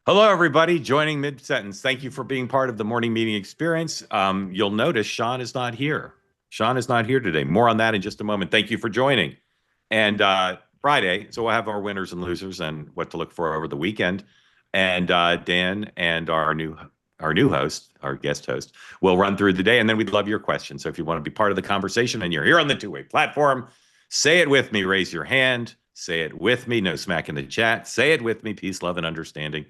Hello, everybody. Joining mid-sentence. Thank you for being part of the morning meeting experience. You'll notice Sean is not here. Sean is not here today. More on that in just a moment. Thank you for joining. And Friday, so we'll have our winners and losers and what to look for over the weekend. And Dan and our new host, our guest host, will run through the day, and then we'd love your questions. So if you want to be part of the conversation and you're here on the two-way platform, say it with me. Raise your hand. Say it with me. No smack in the chat. Say it with me. Peace, love, and understanding.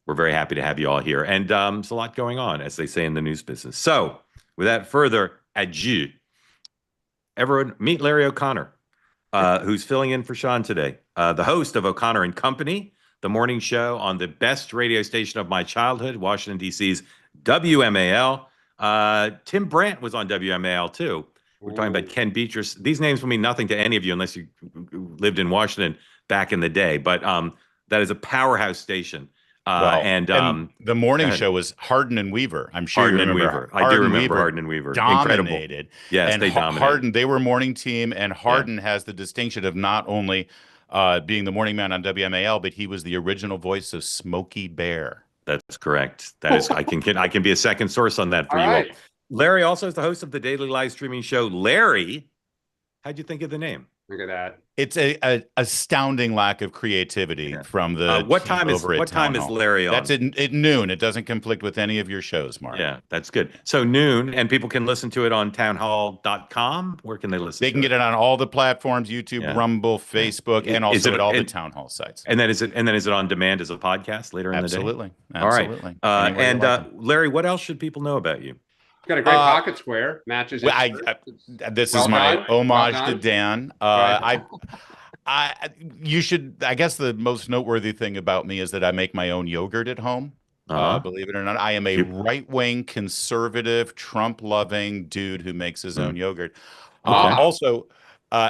We're very happy to have you all here. And there's a lot going on, as they say in the news business. So without further ado, everyone meet Larry O'Connor, who's filling in for Sean today. The host of O'Connor and Company, the morning show on the best radio station of my childhood, Washington, D.C.'s WMAL. Tim Brandt was on WMAL, too. We're talking about Ken Beatrice. These names will mean nothing to any of you unless you lived in Washington back in the day. But that is a powerhouse station. And the morning show was Hardin and Weaver. I'm sure Hardin you remember. And Weaver. I do remember Hardin and Weaver. Dominated. Incredible. Yes, and they dominated. Hardin, they were morning team, and Hardin has the distinction of not only being the morning man on WMAL, but he was the original voice of Smokey Bear. That's correct. That is, I can be a second source on that for all you right. all. Larry also is the host of the daily live streaming show. Larry, how'd you think of the name? Look at that. It's a astounding lack of creativity from the what time is Larry on? That's at noon. It doesn't conflict with any of your shows, Mark. Yeah, that's good. So noon, and people can listen to it on townhall.com. Where can they listen? They can get it on all the platforms: YouTube, Rumble, Facebook, and also at all the town hall sites. And then is it on demand as a podcast later in the day? Absolutely. All right. Larry, what else should people know about you? Got a great pocket square. Matches. This is my homage to Dan. You should. I guess the most noteworthy thing about me is that I make my own yogurt at home. Believe it or not, I am a right-wing, conservative, Trump-loving dude who makes his own yogurt. Also,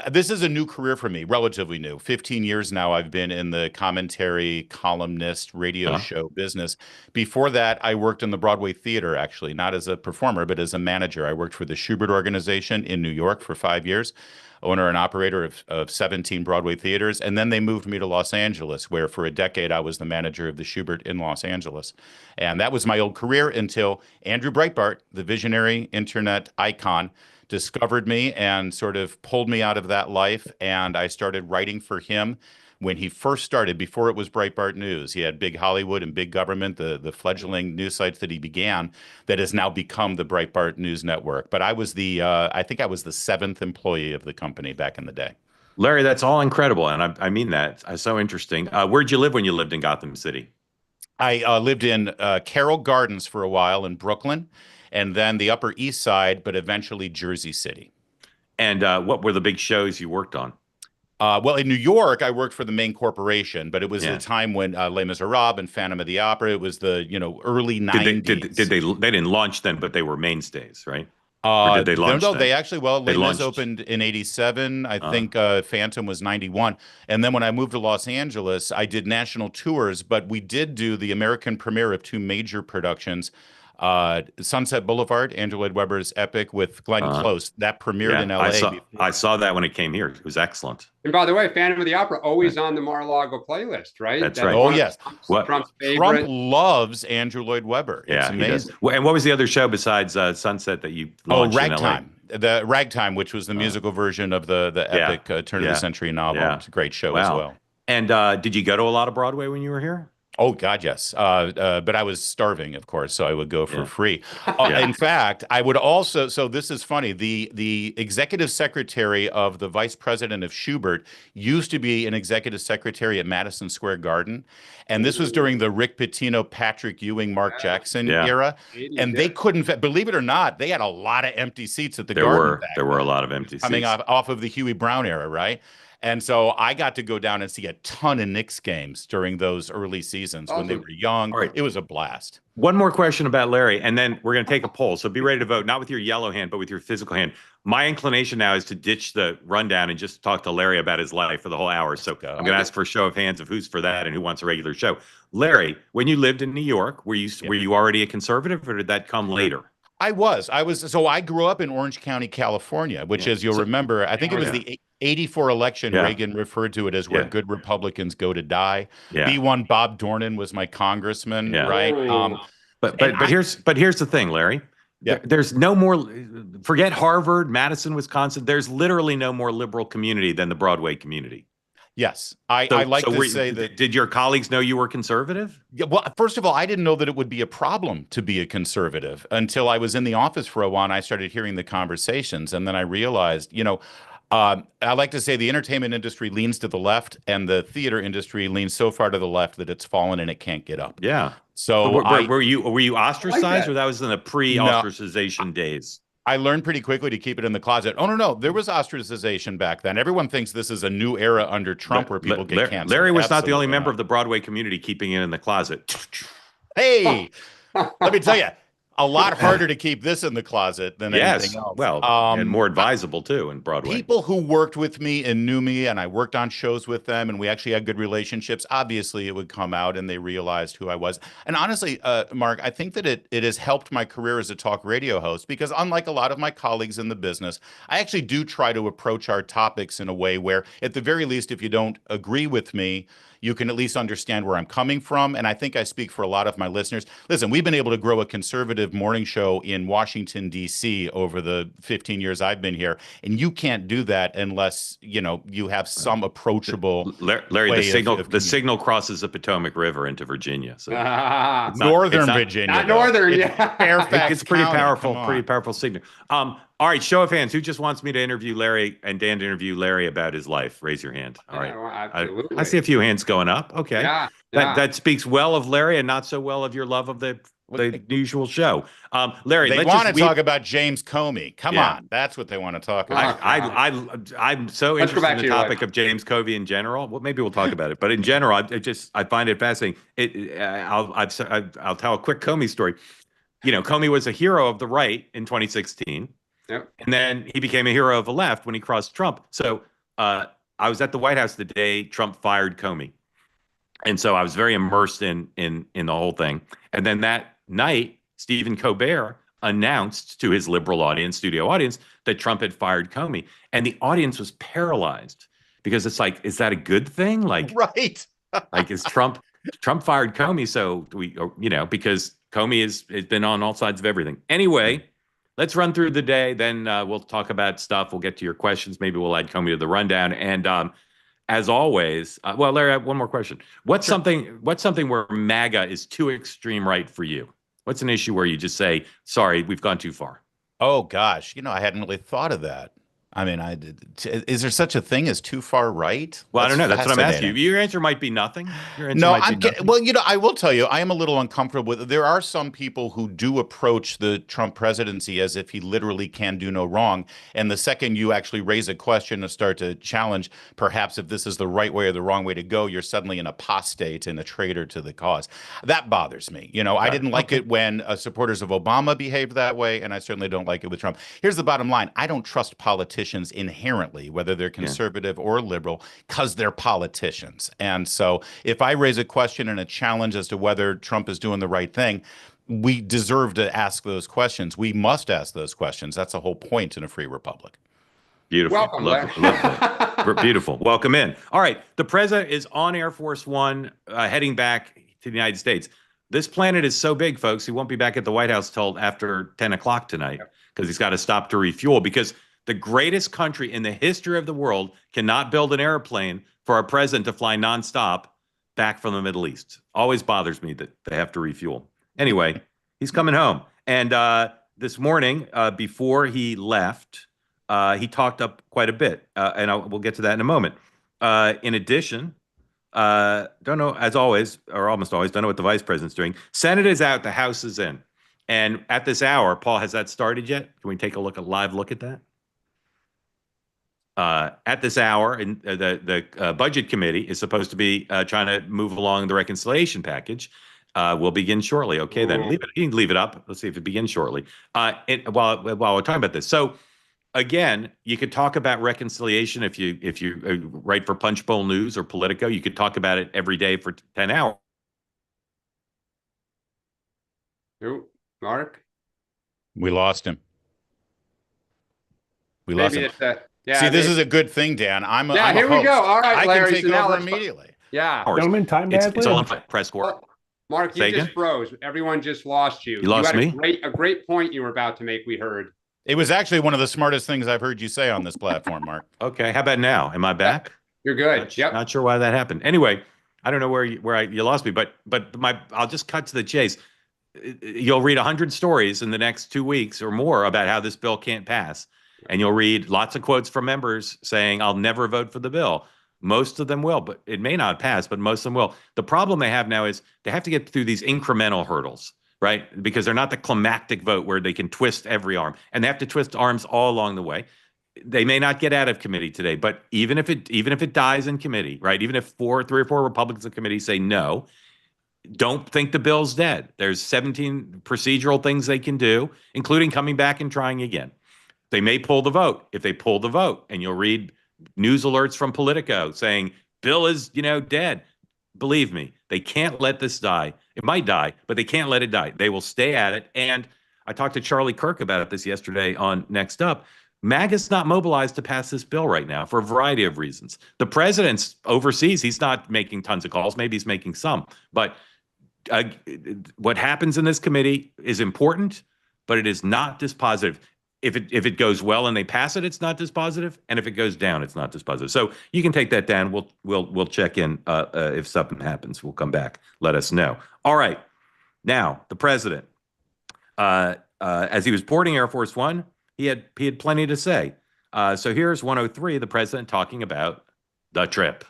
this is a new career for me, relatively new. 15 years now I've been in the commentary, columnist, radio show business. Before that, I worked in the Broadway theater, actually, not as a performer, but as a manager. I worked for the Schubert Organization in New York for 5 years, owner and operator of 17 Broadway theaters. And then they moved me to Los Angeles, where for a decade I was the manager of the Schubert in Los Angeles. And that was my old career until Andrew Breitbart, the visionary internet icon, discovered me and sort of pulled me out of that life. And I started writing for him when he first started, before it was Breitbart News. He had Big Hollywood and Big Government, the fledgling news sites that he began, that has now become the Breitbart News Network. But I was I think I was the 7th employee of the company back in the day. Larry, that's all incredible. And I mean that. So interesting. Where'd you live when you lived in Gotham City? I lived in Carroll Gardens for a while in Brooklyn, and then the Upper East Side, but eventually Jersey City. And what were the big shows you worked on? Well, in New York, I worked for the main corporation, but it was the time when Les Miserables and Phantom of the Opera. It was the early 90s. They didn't launch then, but they were mainstays, right? Or did they launch? No, they actually, Les Mis opened in '87. I think Phantom was '91. And then when I moved to Los Angeles, I did national tours, but we did do the American premiere of 2 major productions. Sunset Boulevard, Andrew Lloyd Webber's epic with Glenn Close, that premiered in LA. I saw that when it came here. It was excellent. And by the way, Phantom of the Opera always on the Mar-a-Lago playlist, right? That's right. Oh, yes. Trump's favorite. Trump loves Andrew Lloyd Webber. It's amazing. Well, and what was the other show besides Sunset that you launched in LA? Ragtime. The Ragtime, which was the musical version of the epic turn of the century novel. Yeah. It's a great show as well. And did you go to a lot of Broadway when you were here? Oh, God, yes. But I was starving, of course, so I would go for free. In fact, I would also, so this is funny, the executive secretary of the vice president of Schubert used to be an executive secretary at Madison Square Garden. And this was during the Rick Pitino, Patrick Ewing, Mark Jackson era. And they couldn't, believe it or not, they had a lot of empty seats at the Garden. There were a lot of empty seats. Coming off of the Huey Brown era, right? And so I got to go down and see a ton of Knicks games during those early seasons when they were young. Right. It was a blast. One more question about Larry, and then we're going to take a poll. So be ready to vote, not with your yellow hand, but with your physical hand. My inclination now is to ditch the rundown and just talk to Larry about his life for the whole hour. So I'm going to ask for a show of hands of who's for that and who wants a regular show. Larry, when you lived in New York, were you already a conservative, or did that come later? I was. So I grew up in Orange County, California, which, Yeah. as you'll So, remember, I think it was yeah. the 84 election. Yeah. Reagan referred to it as where Yeah. good Republicans go to die. Yeah. B1 Bob Dornan was my congressman, Yeah. right? Oh. But here's the thing, Larry. Yeah. There's no more, forget Harvard, Madison, Wisconsin. There's literally no more liberal community than the Broadway community. Yes, I like to say that. Did your colleagues know you were conservative? Yeah, well, first of all, I didn't know that it would be a problem to be a conservative until I was in the office for a while and I started hearing the conversations. And then I realized, I like to say the entertainment industry leans to the left and the theater industry leans so far to the left that it's fallen and it can't get up. Yeah. So were you ostracized, or that was in the pre-ostracization days? I learned pretty quickly to keep it in the closet. Oh, no, there was ostracization back then. Everyone thinks this is a new era under Trump where people get canceled. Larry was not the only Absolutely member not. of the Broadway community keeping it in the closet. Hey, let me tell you, a lot harder to keep this in the closet than anything else. Well, and more advisable too in Broadway. People who worked with me and knew me, and I worked on shows with them, and we actually had good relationships. Obviously, it would come out, and they realized who I was. And honestly, Mark, I think that it has helped my career as a talk radio host because, unlike a lot of my colleagues in the business, I actually do try to approach our topics in a way where, at the very least, if you don't agree with me, you can at least understand where I'm coming from. And I think I speak for a lot of my listeners. Listen, we've been able to grow a conservative morning show in Washington, D.C. over the 15 years I've been here. And you can't do that unless, you have some approachable Larry, the signal crosses the Potomac River into Virginia. So Northern Virginia. Not northern, yeah. Fairfax it's pretty County, powerful signal. All right, show of hands. Who just wants me to interview Larry and Dan to interview Larry about his life? Raise your hand. All right. Well, absolutely. I see a few hands going up. Okay. Yeah. That speaks well of Larry and not so well of your love of the usual show. Larry, they want to talk about James Comey. Come on, that's what they want to talk about. I'm so interested in the topic of James Comey in general. Well, maybe we'll talk about it, but in general, I find it fascinating. I'll tell a quick Comey story. Comey was a hero of the right in 2016. Yep. And then he became a hero of the left when he crossed Trump. So I was at the White House the day Trump fired Comey. And so I was very immersed in the whole thing. And then that night, Stephen Colbert announced to his liberal audience, studio audience, that Trump had fired Comey. And the audience was paralyzed because it's like, is that a good thing? Like, right. Like, is Trump fired Comey? So because Comey has been on all sides of everything. Anyway, let's run through the day. Then we'll talk about stuff. We'll get to your questions. Maybe we'll add Comey to the rundown. And as always, Larry, I have one more question. What's something where MAGA is too extreme right for you? What's an issue where you just say, sorry, we've gone too far? Oh, gosh. I hadn't really thought of that. I mean, is there such a thing as too far right? Well, I don't know. That's what I'm asking you. Your answer might be nothing. Well, I will tell you, I am a little uncomfortable with it. There are some people who do approach the Trump presidency as if he literally can do no wrong. And the second you actually raise a question and start to challenge, perhaps if this is the right way or the wrong way to go, you're suddenly an apostate and a traitor to the cause. That bothers me. I didn't like it when supporters of Obama behaved that way, and I certainly don't like it with Trump. Here's the bottom line. I don't trust politicians inherently, whether they're conservative or liberal, because they're politicians. And so if I raise a question and a challenge as to whether Trump is doing the right thing, we deserve to ask those questions. We must ask those questions. That's the whole point in a free republic. Beautiful. Welcome, love that. Beautiful. Welcome in. All right. The president is on Air Force One, heading back to the United States. This planet is so big, folks, he won't be back at the White House till after 10 o'clock tonight because he's got to stop to refuel, because the greatest country in the history of the world cannot build an airplane for our president to fly nonstop back from the Middle East. Always bothers me that they have to refuel. Anyway, he's coming home. And this morning, before he left, he talked up quite a bit. And we'll get to that in a moment. In addition, don't know, as always, or almost always, don't know what the vice president's doing. Senate is out, the House is in. And at this hour, Paul, has that started yet? Can we take a live look at that? At this hour, and the Budget Committee is supposed to be trying to move along the reconciliation package. We'll begin shortly. Okay, then leave it. You can leave it up. Let's see if it begins shortly. While we're talking about this, so again, you could talk about reconciliation if you write for Punchbowl News or Politico. You could talk about it every day for 10 hours. Mark. We lost him. We lost Maybe him. it's yeah. See, this is a good thing, Dan. I'm a here we host. go. All right, I Larry. can take So now over let's immediately. Yeah. Gentlemen, time It's all in badly. press corps. Well, Mark, Say you just again? froze. Everyone just lost you. You lost had me? a great point you were about to make. We heard. It was actually one of the smartest things I've heard you say on this platform, Mark. Okay. How about now? Am I back? You're good. Not sure why that happened. Anyway, I don't know where you lost me, but I'll just cut to the chase. You'll read 100 stories in the next 2 weeks or more about how this bill can't pass. And you'll read lots of quotes from members saying, I'll never vote for the bill. Most of them will, but it may not pass, but most of them will. The problem they have now is they have to get through these incremental hurdles, right? Because they're not the climactic vote where they can twist every arm, and they have to twist arms all along the way. They may not get out of committee today, but even if it dies in committee, right? Even if 3 or 4 Republicans in committee say no, don't think the bill's dead. There's 17 procedural things they can do, including coming back and trying again. They may pull the vote. If they pull the vote, and you'll read news alerts from Politico saying bill is, dead. Believe me, they can't let this die. It might die, but they can't let it die. They will stay at it. And I talked to Charlie Kirk about this yesterday on Next Up. MAGA's not mobilized to pass this bill right now for a variety of reasons. The president's overseas. He's not making tons of calls. Maybe he's making some. But what happens in this committee is important, but it is not dispositive. If it goes well and they pass it, it's not dispositive, and if it goes down, it's not dispositive. So you can take that down. We'll check in if something happens. We'll come back. Let us know. All right. Now the president, as he was boarding Air Force One, he had plenty to say. So here's 103. The president talking about the trip.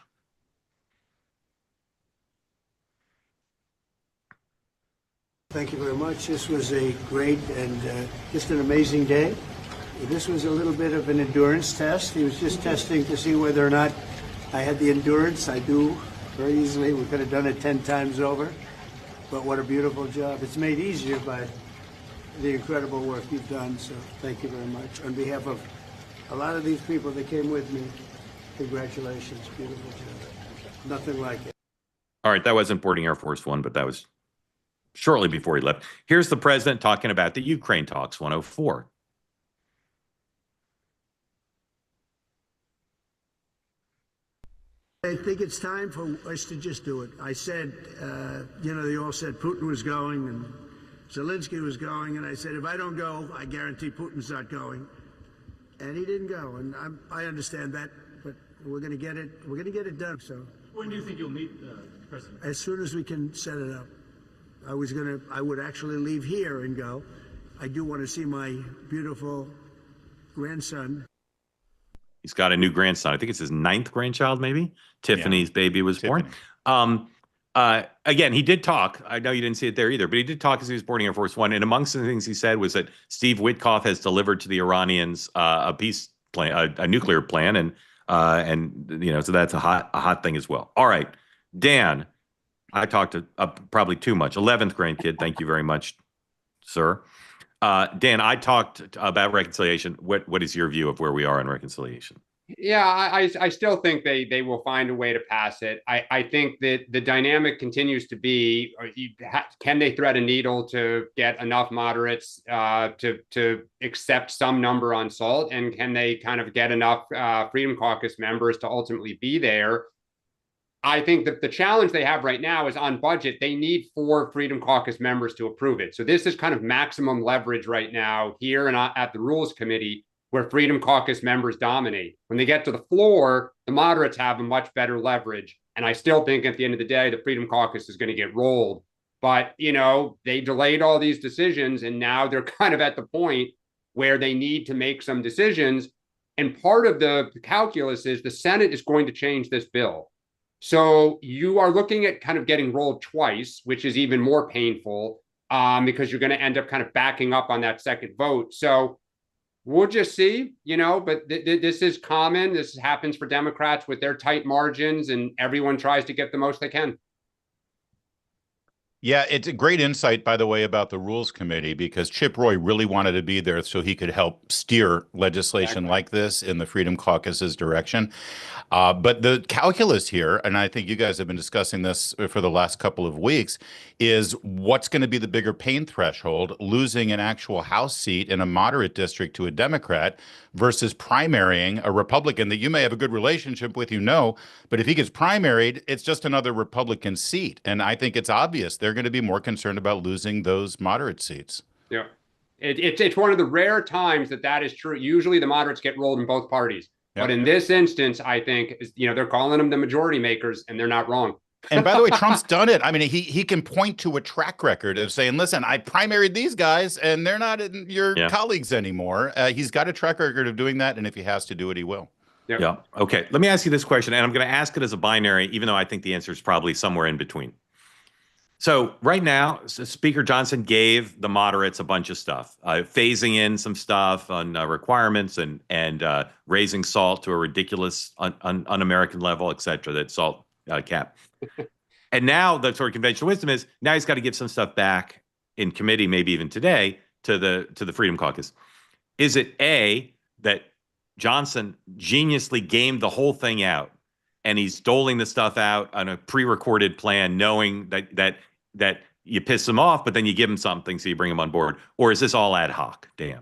Thank you very much. This was a great and just an amazing day. This was a little bit of an endurance test. He was just testing to see whether or not I had the endurance. I do very easily. We could have done it 10 times over. But what a beautiful job. It's made easier by the incredible work you've done. So thank you very much. On behalf of a lot of these people that came with me, congratulations. Beautiful job. Nothing like it. All right. That wasn't boarding Air Force One, but that was shortly before he left. Here's the president talking about the Ukraine talks, 104. I think it's time for us to just do it. I said, they all said Putin was going and Zelensky was going, and I said, if I don't go, I guarantee Putin's not going. And he didn't go, and I understand that, but we're going to get it. We're going to get it done. So When do you think you'll meet the president? as soon as we can set it up. I would actually leave here and go. I do want to see my beautiful grandson. He's got a new grandson. I think it's his 9th grandchild, maybe. Tiffany's baby was born. Again, he did talk. I know you didn't see it there either, but he did talk as he was boarding Air Force One. And amongst the things he said was that Steve Witkoff has delivered to the Iranians a peace plan, a nuclear plan, and so that's a hot thing as well. All right, Dan. I talked to probably too much. 11th grandkid. Thank you very much, sir. Dan, I talked about reconciliation. What is your view of where we are on reconciliation? Yeah, I still think they will find a way to pass it. I think that the dynamic continues to be, can they thread a needle to get enough moderates to accept some number on SALT, and can they kind of get enough Freedom Caucus members to ultimately be there? I think that the challenge they have right now is on budget. They need 4 Freedom Caucus members to approve it. So this is kind of maximum leverage right now here and at the Rules Committee, where Freedom Caucus members dominate. When they get to the floor, the moderates have a much better leverage. And I still think at the end of the day, the Freedom Caucus is going to get rolled. But, they delayed all these decisions, and now they're kind of at the point where they need to make some decisions. And part of the calculus is the Senate is going to change this bill. So you are looking at kind of getting rolled twice, which is even more painful because you're going to end up kind of backing up on that second vote. So we'll just see, but this is common. This happens for Democrats with their tight margins, and everyone tries to get the most they can. Yeah, it's a great insight, by the way, about the Rules Committee, because Chip Roy really wanted to be there so he could help steer legislation like this in the Freedom Caucus's direction. But the calculus here, and I think you guys have been discussing this for the last couple of weeks, is what's going to be the bigger pain threshold, losing an actual House seat in a moderate district to a Democrat versus primarying a Republican that you may have a good relationship with, but if he gets primaried, it's just another Republican seat. And I think it's obvious they're going to be more concerned about losing those moderate seats. Yeah. It's one of the rare times that is true. Usually the moderates get rolled in both parties. But in this instance, I think, they're calling them the majority makers, and they're not wrong. And by the way, Trump's done it. I mean, he can point to a track record of saying, listen, I primaried these guys, and they're not your colleagues anymore. He's got a track record of doing that, and if he has to do it, he will. Yep. Yeah. Okay. Let me ask you this question, and I'm going to ask it as a binary, even though I think the answer is probably somewhere in between. So right now, Speaker Johnson gave the moderates a bunch of stuff, phasing in some stuff on requirements and raising SALT to a ridiculous, un-American level, et cetera, that SALT cap. And now the sort of conventional wisdom is now he's got to give some stuff back in committee, maybe even today, to the Freedom Caucus. Is it A, that Johnson geniusly gamed the whole thing out, and he's doling the stuff out on a pre-recorded plan, knowing that you piss him off, but then you give him something, so you bring him on board? Or is this all ad hoc, Dan?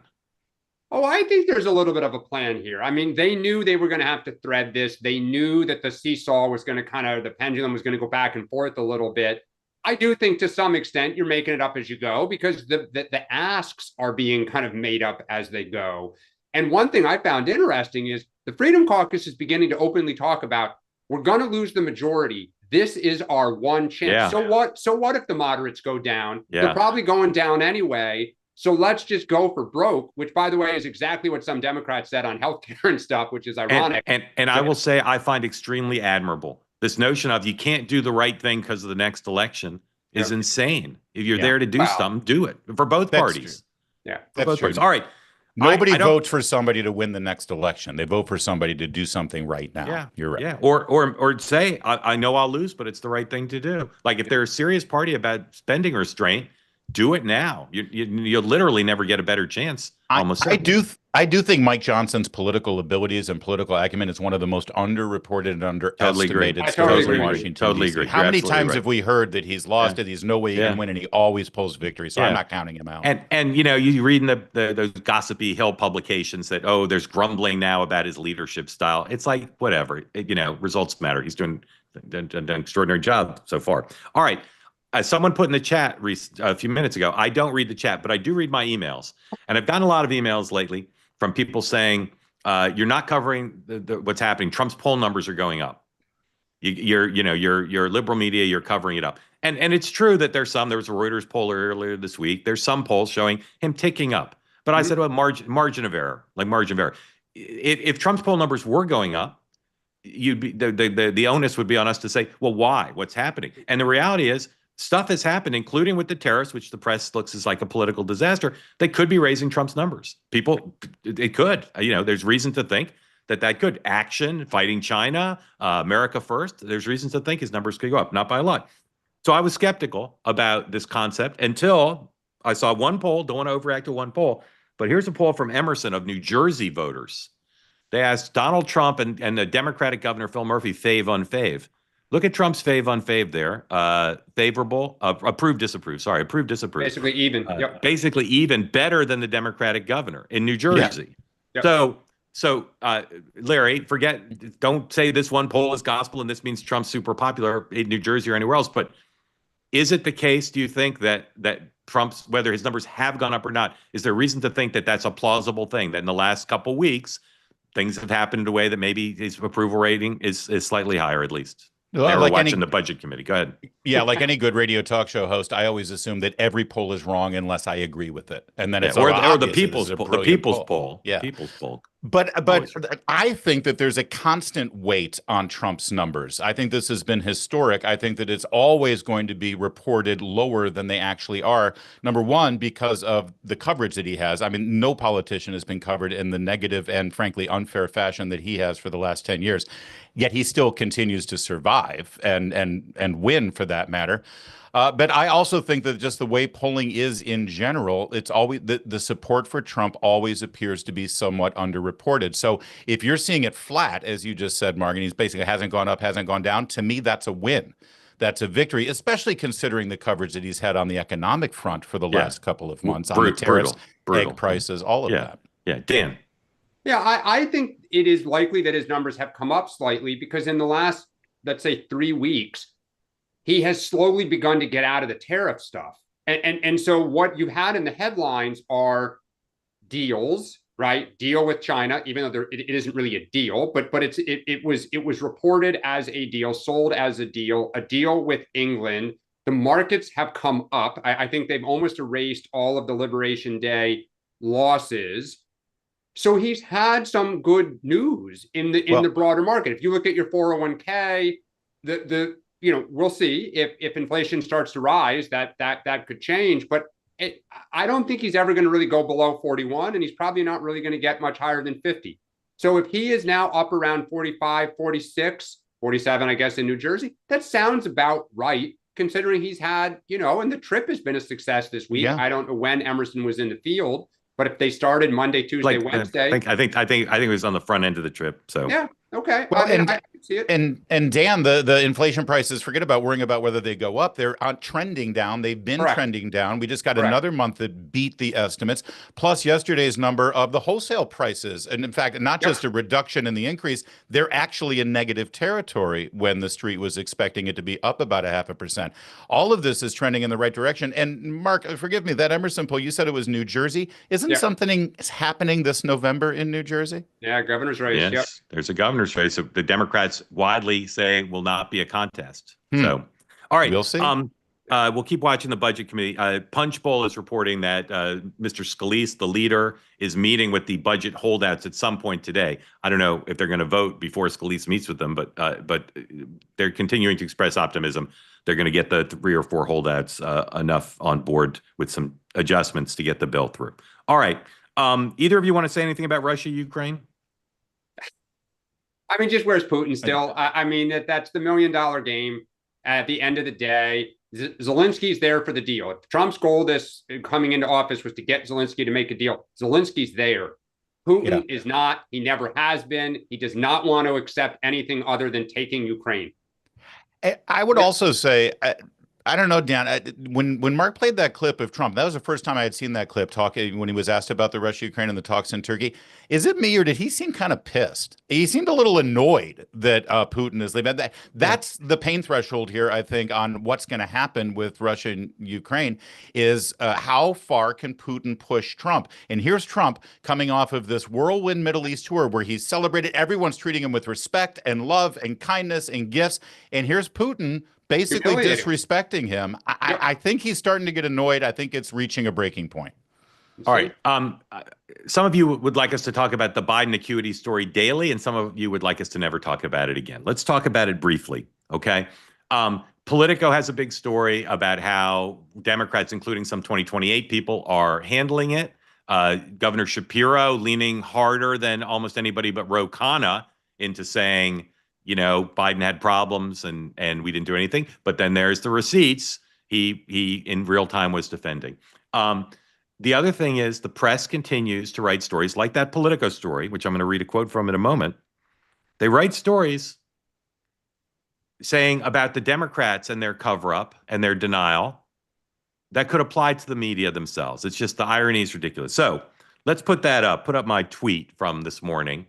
Oh, I think there's a little bit of a plan here. I mean, they knew they were going to have to thread this. They knew that the seesaw was going to the pendulum was going to go back and forth a little bit. I do think to some extent you're making it up as you go, because the asks are being kind of made up as they go. And one thing I found interesting is the Freedom Caucus is beginning to openly talk about, we're going to lose the majority. This is our one chance. Yeah. So what if the moderates go down? Yeah. They're probably going down anyway. So let's just go for broke, which, by the way, is exactly what some Democrats said on healthcare and stuff, which is ironic. And I will say I find extremely admirable this notion of you can't do the right thing because of the next election is insane. If you're there to do something, do it for both parties. True. Yeah, for both parties. All right. Nobody votes for somebody to win the next election. They vote for somebody to do something right now. Yeah, you're right. Yeah, or say, I know I'll lose, but it's the right thing to do. Like if they're a serious party about spending restraint, do it now. You'll literally never get a better chance. I do think Mike Johnson's political abilities and political acumen is one of the most underreported and underestimated skills in Washington. Totally agree. How many times have we heard that he's lost it? He's no way he can win, and he always pulls victory. So I'm not counting him out. And you read in those gossipy Hill publications that there's grumbling now about his leadership style. It's like whatever. Results matter. He's done an extraordinary job so far. All right. Someone put in the chat a few minutes ago, I don't read the chat, but I do read my emails. And I've gotten a lot of emails lately from people saying, you're not covering what's happening. Trump's poll numbers are going up. You're liberal media, you're covering it up. And it's true that there was a Reuters poll earlier this week. There's some polls showing him ticking up. But I said, well, margin of error. If Trump's poll numbers were going up, the onus would be on us to say, well, why? What's happening? And the reality is, stuff has happened, including with the tariffs, which the press looks as like a political disaster. They could be raising Trump's numbers. It could. There's reason to think that could. Action, fighting China, America first. There's reasons to think his numbers could go up, not by a lot. So I was skeptical about this concept until I saw one poll. Don't want to overreact to one poll, but here's a poll from Emerson of New Jersey voters. They asked Donald Trump and the Democratic Governor Phil Murphy, fave, unfave. Look at Trump's fave, unfave there. Favorable, approve, disapprove. Sorry, approve, disapprove. Basically even. Basically even, better than the Democratic governor in New Jersey. Yeah. So Larry, don't say this one poll is gospel and this means Trump's super popular in New Jersey or anywhere else. But is it the case, do you think, that Trump's, whether his numbers have gone up or not, is there reason to think that that's a plausible thing, that in the last couple of weeks, things have happened in a way that maybe his approval rating is slightly higher, at least? Well, like watching the budget committee. Go ahead. Yeah, like any good radio talk show host, I always assume that every poll is wrong unless I agree with it, and then it's or the people's poll. The people's poll. Yeah, people's poll. But I think that there's a constant weight on Trump's numbers. I think this has been historic. I think that it's always going to be reported lower than they actually are. Number one, because of the coverage that he has. I mean, no politician has been covered in the negative and frankly unfair fashion that he has for the last 10 years. Yet he still continues to survive and win, for that matter. But I also think that just the way polling is in general, it's always the support for Trump always appears to be somewhat underreported. So if you're seeing it flat, as you just said, Mark, and he's basically hasn't gone up, hasn't gone down, to me, that's a win. That's a victory, especially considering the coverage that he's had on the economic front for the last couple of months on the tariffs, brutal egg prices, all of that. Yeah, Dan. Yeah, I think it is likely that his numbers have come up slightly because in the last, let's say, 3 weeks, he has slowly begun to get out of the tariff stuff. And so what you had in the headlines are deals, right? Deal with China, even though it isn't really a deal, but it was reported as a deal, sold as a deal with England. The markets have come up. I think they've almost erased all of the Liberation Day losses. So he's had some good news in the broader market. If you look at your 401k, we'll see if inflation starts to rise, that could change. But I don't think he's ever going to really go below 41, and he's probably not really going to get much higher than 50. So if he is now up around 45, 46, 47, I guess, in New Jersey, that sounds about right, considering he's had, and the trip has been a success this week. Yeah. I don't know when Emerson was in the field, but if they started Monday, Tuesday, Wednesday, I think it was on the front end of the trip. So yeah, okay. Well, I can see it. And Dan, the inflation prices, forget about worrying about whether they go up. They're trending down. They've been trending down. We just got another month that beat the estimates. Plus yesterday's number of the wholesale prices, and in fact, not just a reduction in the increase, they're actually in negative territory when the street was expecting it to be up about 0.5%. All of this is trending in the right direction. And Mark, forgive me, that Emerson poll, you said it was New Jersey. Isn't something happening this November in New Jersey? Yeah, governor's race. Yes, yep. There's a governor's race. So the Democrats widely say will not be a contest. So, all right. We'll see. We'll keep watching the budget committee. Punch Bowl is reporting that Mr. Scalise, the leader, is meeting with the budget holdouts at some point today. I don't know if they're going to vote before Scalise meets with them, but they're continuing to express optimism. They're going to get the 3 or 4 holdouts enough on board with some adjustments to get the bill through. All right. Either of you want to say anything about Russia, Ukraine? I mean, just where's Putin still? I mean, that's the $1 million game at the end of the day. Zelensky's there for the deal. If Trump's goal this coming into office was to get Zelensky to make a deal, Zelensky's there. Putin is not. He never has been. He does not want to accept anything other than taking Ukraine. I would also say, I don't know, Dan, when Mark played that clip of Trump, that was the first time I had seen that clip talking when he was asked about the Russia-Ukraine and the talks in Turkey. Is it me, or did he seem kind of pissed? He seemed a little annoyed that Putin is leaving. That's the pain threshold here, I think, on what's going to happen with Russia and Ukraine is how far can Putin push Trump? And here's Trump coming off of this whirlwind Middle East tour where he's celebrated. Everyone's treating him with respect and love and kindness and gifts. And here's Putin basically disrespecting him. I think he's starting to get annoyed. I think it's reaching a breaking point. All right. Some of you would like us to talk about the Biden acuity story daily, and some of you would like us to never talk about it again. Let's talk about it briefly, okay? Politico has a big story about how Democrats, including some 2028 people, are handling it. Governor Shapiro leaning harder than almost anybody but Ro Khanna into saying, Biden had problems and we didn't do anything. But then there's the receipts. He in real time was defending. The other thing is the press continues to write stories like that Politico story, which I'm going to read a quote from in a moment. They write stories saying about the Democrats and their cover-up and their denial that could apply to the media themselves. It's just the irony is ridiculous. So let's put that up. Put up my tweet from this morning.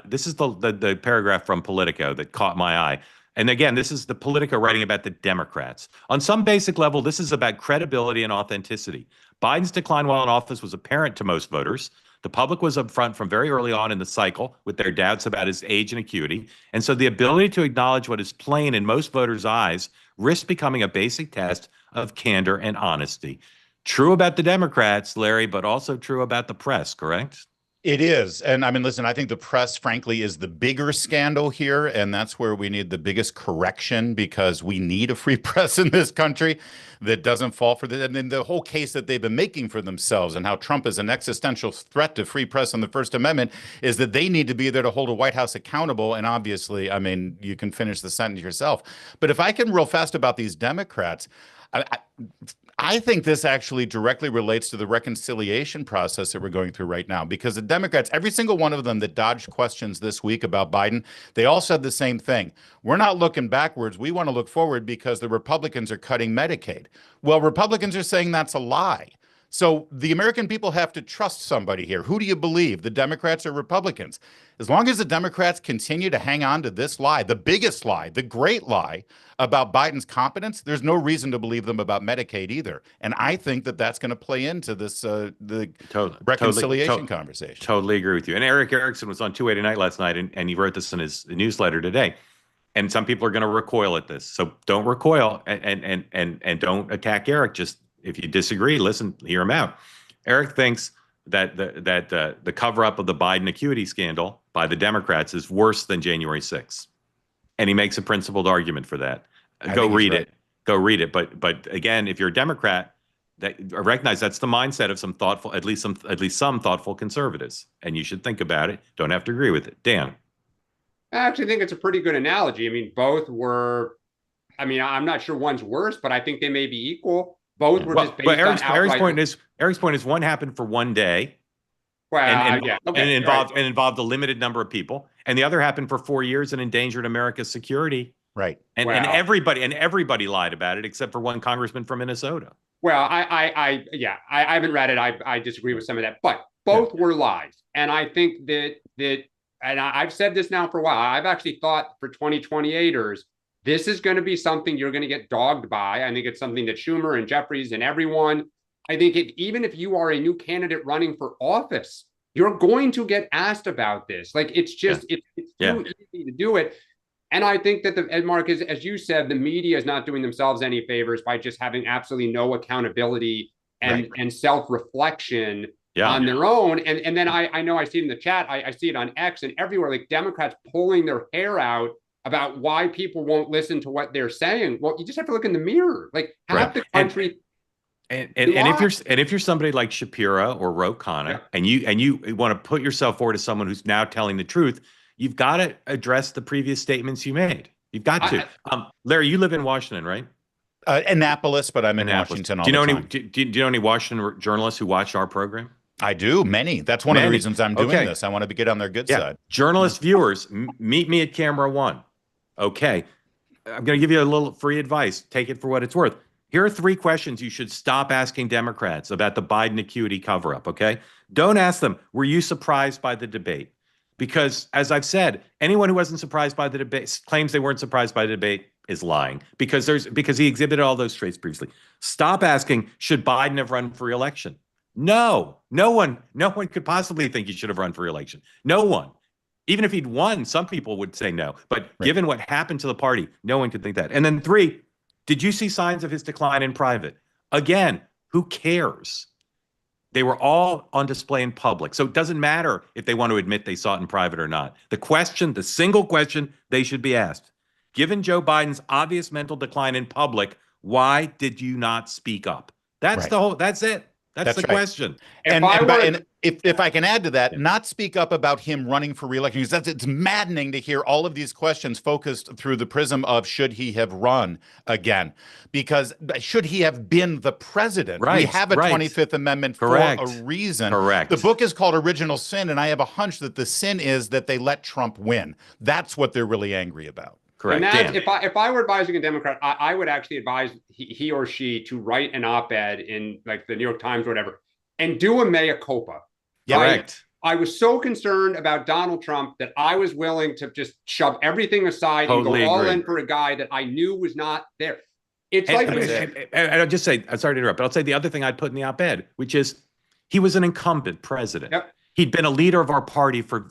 This is the paragraph from Politico that caught my eye. And again, this is the Politico writing about the Democrats. On some basic level, this is about credibility and authenticity. Biden's decline while in office was apparent to most voters. The public was upfront from very early on in the cycle with their doubts about his age and acuity. And so the ability to acknowledge what is plain in most voters' eyes risks becoming a basic test of candor and honesty. True about the Democrats, Larry, but also true about the press, correct? It is. And I mean, listen, I think the press, frankly, is the bigger scandal here. And that's where we need the biggest correction, because we need a free press in this country that doesn't fall for this. And then the whole case that they've been making for themselves and how Trump is an existential threat to free press and the First Amendment is that they need to be there to hold a White House accountable. And obviously, I mean, you can finish the sentence yourself. But if I can real fast about these Democrats, I think this actually directly relates to the reconciliation process that we're going through right now, because the Democrats, every single one of them that dodged questions this week about Biden, they all said the same thing. We're not looking backwards. We want to look forward because the Republicans are cutting Medicaid. Well, Republicans are saying that's a lie. So the American people have to trust somebody here. Who do you believe, the Democrats or Republicans? As long as the Democrats continue to hang on to this lie, the biggest lie, the great lie about Biden's competence, there's no reason to believe them about Medicaid either. And I think that that's going to play into this the reconciliation conversation. Totally agree with you. And Eric Erickson was on 280 Night last night, and he wrote this in his newsletter today. And some people are going to recoil at this, so don't recoil and don't attack Eric. Just if you disagree, listen, hear him out. Eric thinks that the cover up of the Biden acuity scandal by the Democrats is worse than January 6th. And he makes a principled argument for that. Go read it. Go read it. But again, if you're a Democrat, that recognize that's the mindset of some thoughtful, at least some thoughtful conservatives, and you should think about it. Don't have to agree with it. Dan. I actually think it's a pretty good analogy. I mean, both were. I mean, I'm not sure one's worse, but I think they may be equal. Both were just based on outright. Eric's point is one happened for one day. Well, and involved a limited number of people, and the other happened for 4 years and endangered America's security. Right. And everybody lied about it except for one congressman from Minnesota. Well, I haven't read it. I disagree with some of that, but both were lies. And I think that and I've said this now for a while. I've actually thought for 2028ers, this is going to be something you're going to get dogged by. I think it's something that Schumer and Jeffries and everyone, I think even if you are a new candidate running for office, you're going to get asked about this. Like, it's just, it's too easy to do it. And I think that Mark, as you said, the media is not doing themselves any favors by just having absolutely no accountability and self-reflection on their own. And then I know I see it in the chat, I see it on X and everywhere, like Democrats pulling their hair out about why people won't listen to what they're saying. Well, you just have to look in the mirror. Like, half the country. And if you're somebody like Shapiro or Ro Khanna, and you want to put yourself forward as someone who's now telling the truth, you've got to address the previous statements you made. You've got to. Larry, you live in Washington, right? Annapolis, but I'm in Washington all the time. Do you know any Washington journalists who watch our program? I do, many. That's one of the reasons I'm doing this. I want to get on their good side. Journalist viewers, meet me at camera one. Okay. I'm going to give you a little free advice. Take it for what it's worth. Here are 3 questions you should stop asking Democrats about the Biden acuity cover-up, okay? Don't ask them, were you surprised by the debate? Because, as I've said, anyone who wasn't surprised by the debate, claims they weren't surprised by the debate, is lying. Because he exhibited all those traits previously. Stop asking, should Biden have run for re-election? No one could possibly think he should have run for re-election. No one. Even if he'd won, some people would say no. But given what happened to the party, no one could think that. And then 3, did you see signs of his decline in private? Again, who cares? They were all on display in public. So it doesn't matter if they want to admit they saw it in private or not. The single question they should be asked, given Joe Biden's obvious mental decline in public, why did you not speak up? That's it. That's the question. If I can add to that, not speak up about him running for re-election, because it's maddening to hear all of these questions focused through the prism of should he have run again? Because should he have been the president? We have a 25th Amendment for a reason. The book is called Original Sin, and I have a hunch that the sin is that they let Trump win. That's what they're really angry about. Correct. And if I were advising a Democrat, I would actually advise he or she to write an op-ed in like the New York Times or whatever, and do a mea culpa. Correct. I was so concerned about Donald Trump that I was willing to just shove everything aside and go all in for a guy that I knew was not there. It's and I'll just say, I'm sorry to interrupt, but I'll say the other thing I'd put in the op-ed, which is he was an incumbent president. He'd been a leader of our party for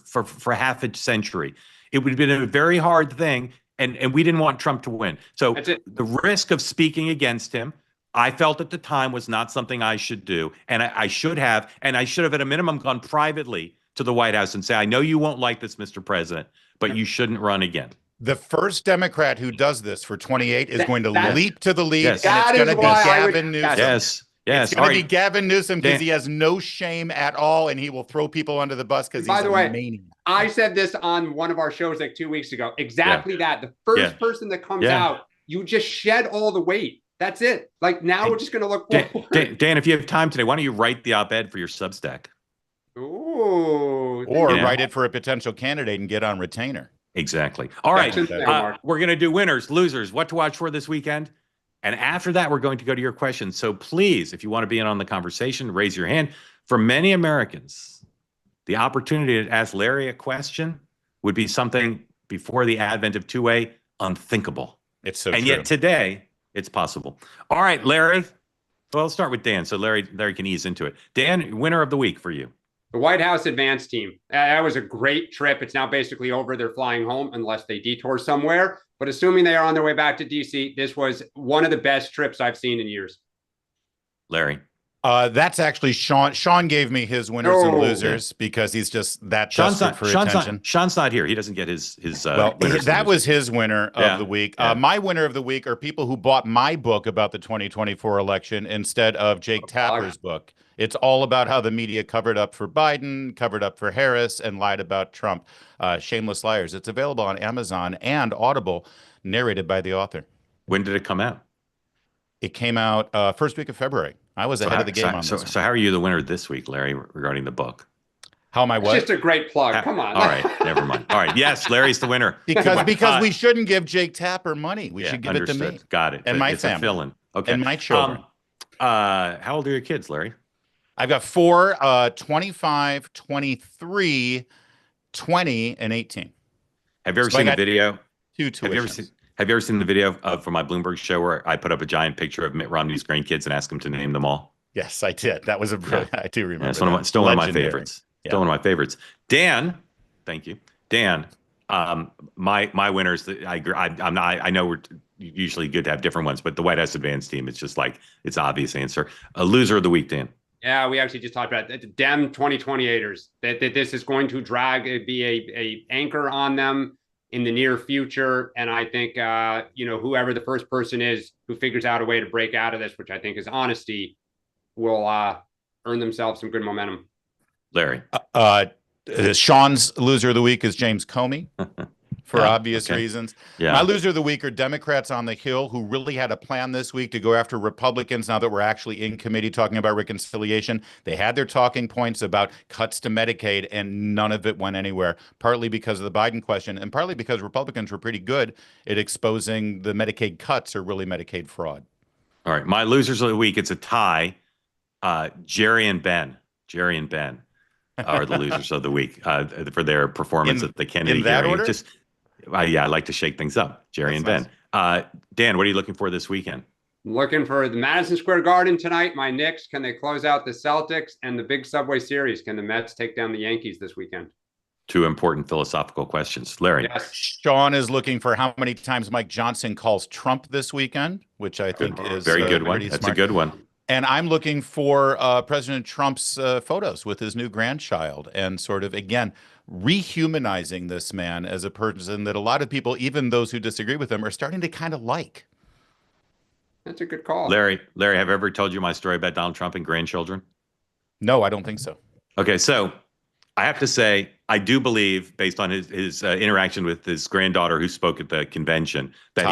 half a century. It would have been a very hard thing. And we didn't want Trump to win. So the risk of speaking against him, I felt at the time was not something I should do. And I should have at a minimum gone privately to the White House and say, I know you won't like this, Mr. President, but you shouldn't run again. The first Democrat who does this for 28 is going to leap to the lead, Yes. and it's That going is to be why I would- Gavin Newsom. Yes. Yes. It's going to be right. Gavin Newsom because Dan- he has no shame at all, and he will throw people under the bus because By he's the a way, maniac. I said this on one of our shows like 2 weeks ago. Exactly that. The first person that comes out, you just shed all the weight. That's it. Like now we're just going to look forward. Dan, if you have time today, why don't you write the op-ed for your Substack? Ooh. Or You know? write it for a potential candidate and get on retainer. Exactly. All right. That's insane. We're going to do winners, losers, what to watch for this weekend. And after that, we're going to go to your questions. So please, if you want to be in on the conversation, raise your hand. For many Americans, the opportunity to ask Larry a question would be something before the advent of two-way unthinkable. It's so and true. yet today, it's possible. All right, Larry. Well, let's start with Dan. So Larry can ease into it. Dan, winner of the week for you. The White House advance team. That was a great trip. It's now basically over. They're flying home unless they detour somewhere. But assuming they are on their way back to D.C., this was one of the best trips I've seen in years. Larry. That's actually Sean. Sean gave me his winners and losers because he's just that desperate for attention. Sean's not here. He doesn't get his well, winners that was his winner of the week. Yeah. My winner of the week are people who bought my book about the 2024 election instead of Jake Tapper's book. It's all about how the media covered up for Biden, covered up for Harris, and lied about Trump. Shameless Liars. It's available on Amazon and Audible, narrated by the author. When did it come out? It came out first week of February. I was ahead of the game on this. So how are you the winner this week, Larry, regarding the book? How am I what? It's just a great plug. Come on. All right. Never mind. All right. Yes, Larry's the winner. Because we shouldn't give Jake Tapper money. We should give understood. it to me. Got it. And my it's family. A fill-in. Okay. And my children. How old are your kids, Larry? I've got 4, 25, 23, 20, and 18. Have you ever seen the video? 2 tuitions. Have you ever seen the video from my Bloomberg show where I put up a giant picture of Mitt Romney's grandkids and asked him to name them all? Yes, I did. That was a brilliant. I do remember. It's still one of my favorites. Yeah. Still one of my favorites. Dan, thank you. Dan, my winners. I know we're usually good to have different ones, but the White House advance team. It's just like it's obvious answer. A loser of the week, Dan. Yeah, we actually just talked about it. The Dem 2028ers. That this is going to be a anchor on them in the near future. And I think whoever the first person is who figures out a way to break out of this, which I think is honesty, will earn themselves some good momentum. Larry. Sean's loser of the week is James Comey. For obvious reasons. Yeah. My loser of the week are Democrats on the Hill who really had a plan this week to go after Republicans now that we're actually in committee talking about reconciliation. They had their talking points about cuts to Medicaid, and none of it went anywhere, partly because of the Biden question and partly because Republicans were pretty good at exposing the Medicaid cuts or really Medicaid fraud. All right. My losers of the week, it's a tie. Jerry and Ben are the losers of the week for their performance at the Kennedy hearing. Order? I like to shake things up. Jerry and Ben. Nice. Dan, what are you looking for this weekend? I'm looking for the Madison Square Garden tonight. My Knicks, can they close out the Celtics? And the big Subway Series, can the Mets take down the Yankees this weekend? Two important philosophical questions. Larry. Yes. Sean is looking for how many times Mike Johnson calls Trump this weekend, which I think is very good one. That's a good one. And I'm looking for President Trump's photos with his new grandchild and sort of, again, rehumanizing this man as a person that a lot of people, even those who disagree with him, are starting to kind of like. That's a good call. Larry, have I ever told you my story about Donald Trump and grandchildren? No, I don't think so. Okay, so I have to say, I do believe, based on his interaction with his granddaughter who spoke at the convention, that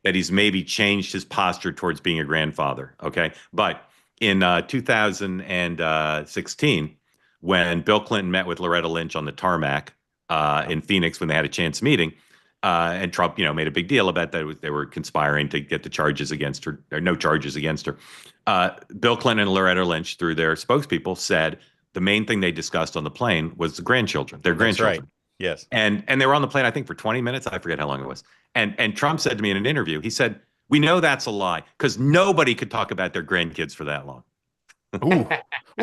he's maybe changed his posture towards being a grandfather. Okay, but in 2016, when Bill Clinton met with Loretta Lynch on the tarmac in Phoenix when they had a chance meeting, and Trump, made a big deal about that they were conspiring to get the charges against her, or no charges against her. Bill Clinton and Loretta Lynch, through their spokespeople, said the main thing they discussed on the plane was the grandchildren, their grandchildren. That's right. Yes. And they were on the plane, I think, for 20 minutes. I forget how long it was. And Trump said to me in an interview, he said, "We know that's a lie because nobody could talk about their grandkids for that long."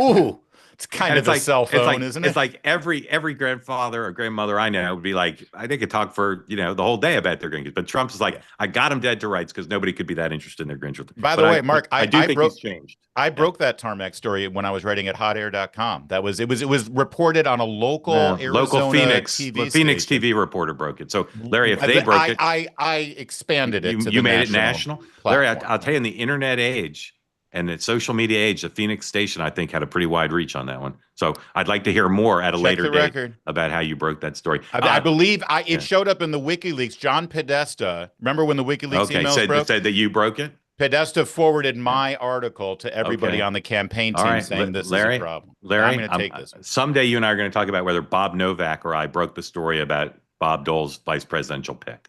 Ooh. It's kind And of a cell phone, isn't it? It's like every grandfather or grandmother I know would be like, they could talk for, the whole day about their grandkids. But Trump's is like, I got them dead to rights because nobody could be that interested in their grandchildren. By the way, Mark, I do think he's changed. I broke that tarmac story when I was writing at hotair.com. It was reported on a local Arizona Phoenix TV Phoenix station. TV reporter broke it. So Larry, if they broke it, I expanded it to you the made it national. Larry, platform. I'll tell you, in the internet age and the social media age, the Phoenix station, I think, had a pretty wide reach on that one. So I'd like to hear more at a later date about how you broke that story. I believe it showed up in the WikiLeaks. John Podesta, remember when the WikiLeaks emails broke? Said that you broke it? Podesta forwarded my article to everybody on the campaign team saying this is a problem. Larry, I'm going to take this. Someday you and I are going to talk about whether Bob Novak or I broke the story about Bob Dole's vice presidential pick.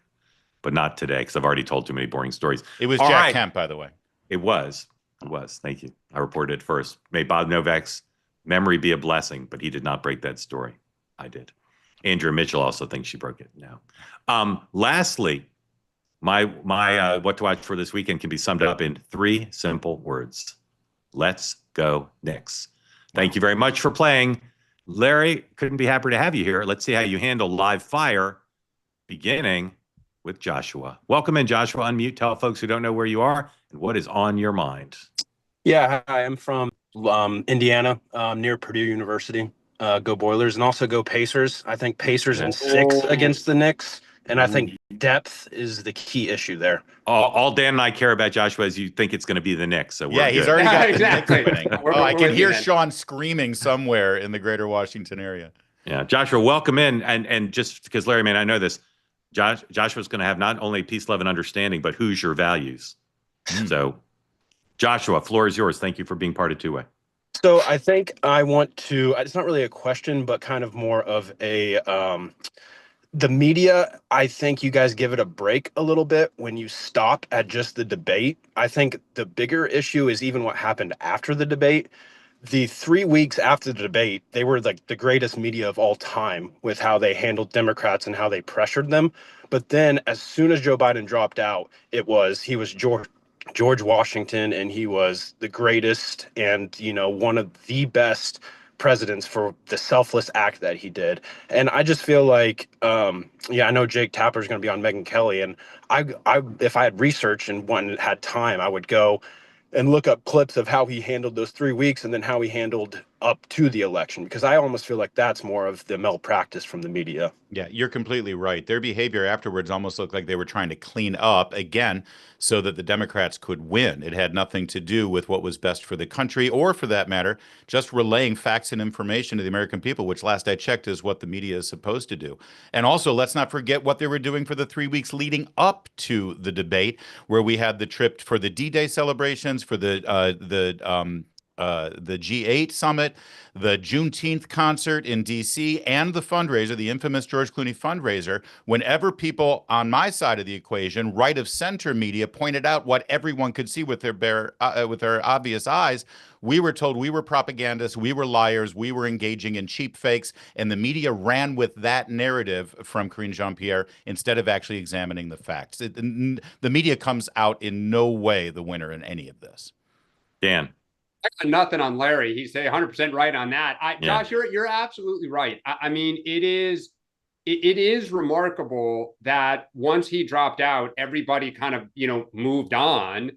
But not today, because I've already told too many boring stories. It was Jack Kemp, by the way. It was. Thank you. I reported it first. May Bob Novak's memory be a blessing, but he did not break that story. I did. Andrea Mitchell also thinks she broke it now. Lastly, my what to watch for this weekend can be summed up in 3 simple words. Let's go Knicks. Thank you very much for playing. Larry, couldn't be happier to have you here. Let's see how you handle live fire, beginning with Joshua. Welcome in, Joshua. Unmute. Tell folks who don't know where you are and what is on your mind. Yeah, hi, I'm from Indiana, near Purdue University. Go Boilers, and also go Pacers. I think Pacers in 6 against the Knicks, and I think depth is the key issue there. All Dan and I care about, Joshua, is you think it's going to be the Knicks. So he's already got exactly. the Knicks winning. I can hear Sean screaming somewhere in the greater Washington area. Yeah, Joshua, welcome in. And just because Larry may not know this, Joshua's going to have not only peace, love, and understanding, but who's your values. So, Joshua, floor is yours. Thank you for being part of Two Way. So I think I want to, it's not really a question, but kind of more of a, the media, I think you guys give it a break a little bit when you stop at just the debate. I think the bigger issue is even what happened after the debate. The 3 weeks after the debate, they were like the greatest media of all time with how they handled Democrats and how they pressured them. But then as soon as Joe Biden dropped out, he was George Washington, and he was the greatest and, one of the best presidents for the selfless act that he did. And I just feel like, I know Jake Tapper is going to be on Megyn Kelly, and I if I had research and had time, I would go and look up clips of how he handled those 3 weeks and then how he handled up to the election, because I almost feel like that's more of the malpractice from the media. Yeah, you're completely right. Their behavior afterwards almost looked like they were trying to clean up again so that the Democrats could win. It had nothing to do with what was best for the country, or for that matter, just relaying facts and information to the American people, which last I checked is what the media is supposed to do. And also, let's not forget what they were doing for the 3 weeks leading up to the debate, where we had the trip for the D-Day celebrations, for the G8 summit, the Juneteenth concert in D.C., and the fundraiser, the infamous George Clooney fundraiser. Whenever people on my side of the equation, right of center media, pointed out what everyone could see with their obvious eyes, we were told we were propagandists, we were liars, we were engaging in cheap fakes, and the media ran with that narrative from Karine Jean-Pierre instead of actually examining the facts. The media comes out in no way the winner in any of this. Dan. I got nothing on Larry. He's 100% right on that. Josh, you're absolutely right. I mean, it is remarkable that once he dropped out, everybody kind of, moved on.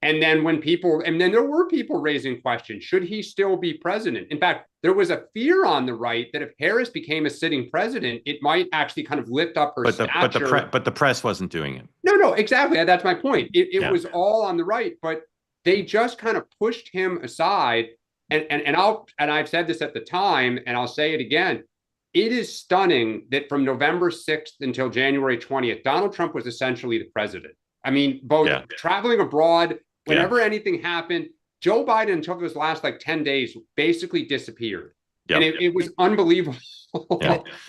And then there were people raising questions. Should he still be president? In fact, there was a fear on the right that if Harris became a sitting president, it might actually kind of lift up her stature. But the press wasn't doing it. No, exactly. That's my point. It was all on the right, but they just kind of pushed him aside. And I've said this at the time, and I'll say it again. It is stunning that from November 6th until January 20th, Donald Trump was essentially the president. I mean, both traveling abroad, whenever anything happened, Joe Biden, until those last 10 days, basically disappeared. And it was unbelievable.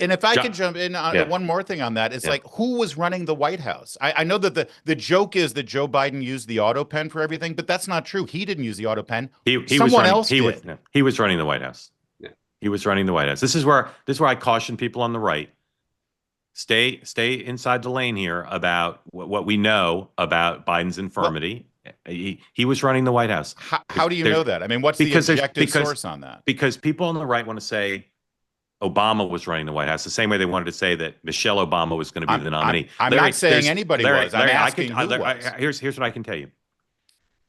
And if I could jump in on one more thing on that, it's like, who was running the White House? I know that the joke is that Joe Biden used the auto pen for everything, but that's not true. He didn't use the auto pen. Someone else did. He was running the White House. Yeah. He was running the White House. This is where I caution people on the right. Stay inside the lane here about what we know about Biden's infirmity. He was running the White House. How do you know that? I mean, what's the objective source on that? Because people on the right want to say Obama was running the White House the same way they wanted to say that Michelle Obama was going to be the nominee. I'm not saying anybody was. I'm asking who was. Here's what I can tell you.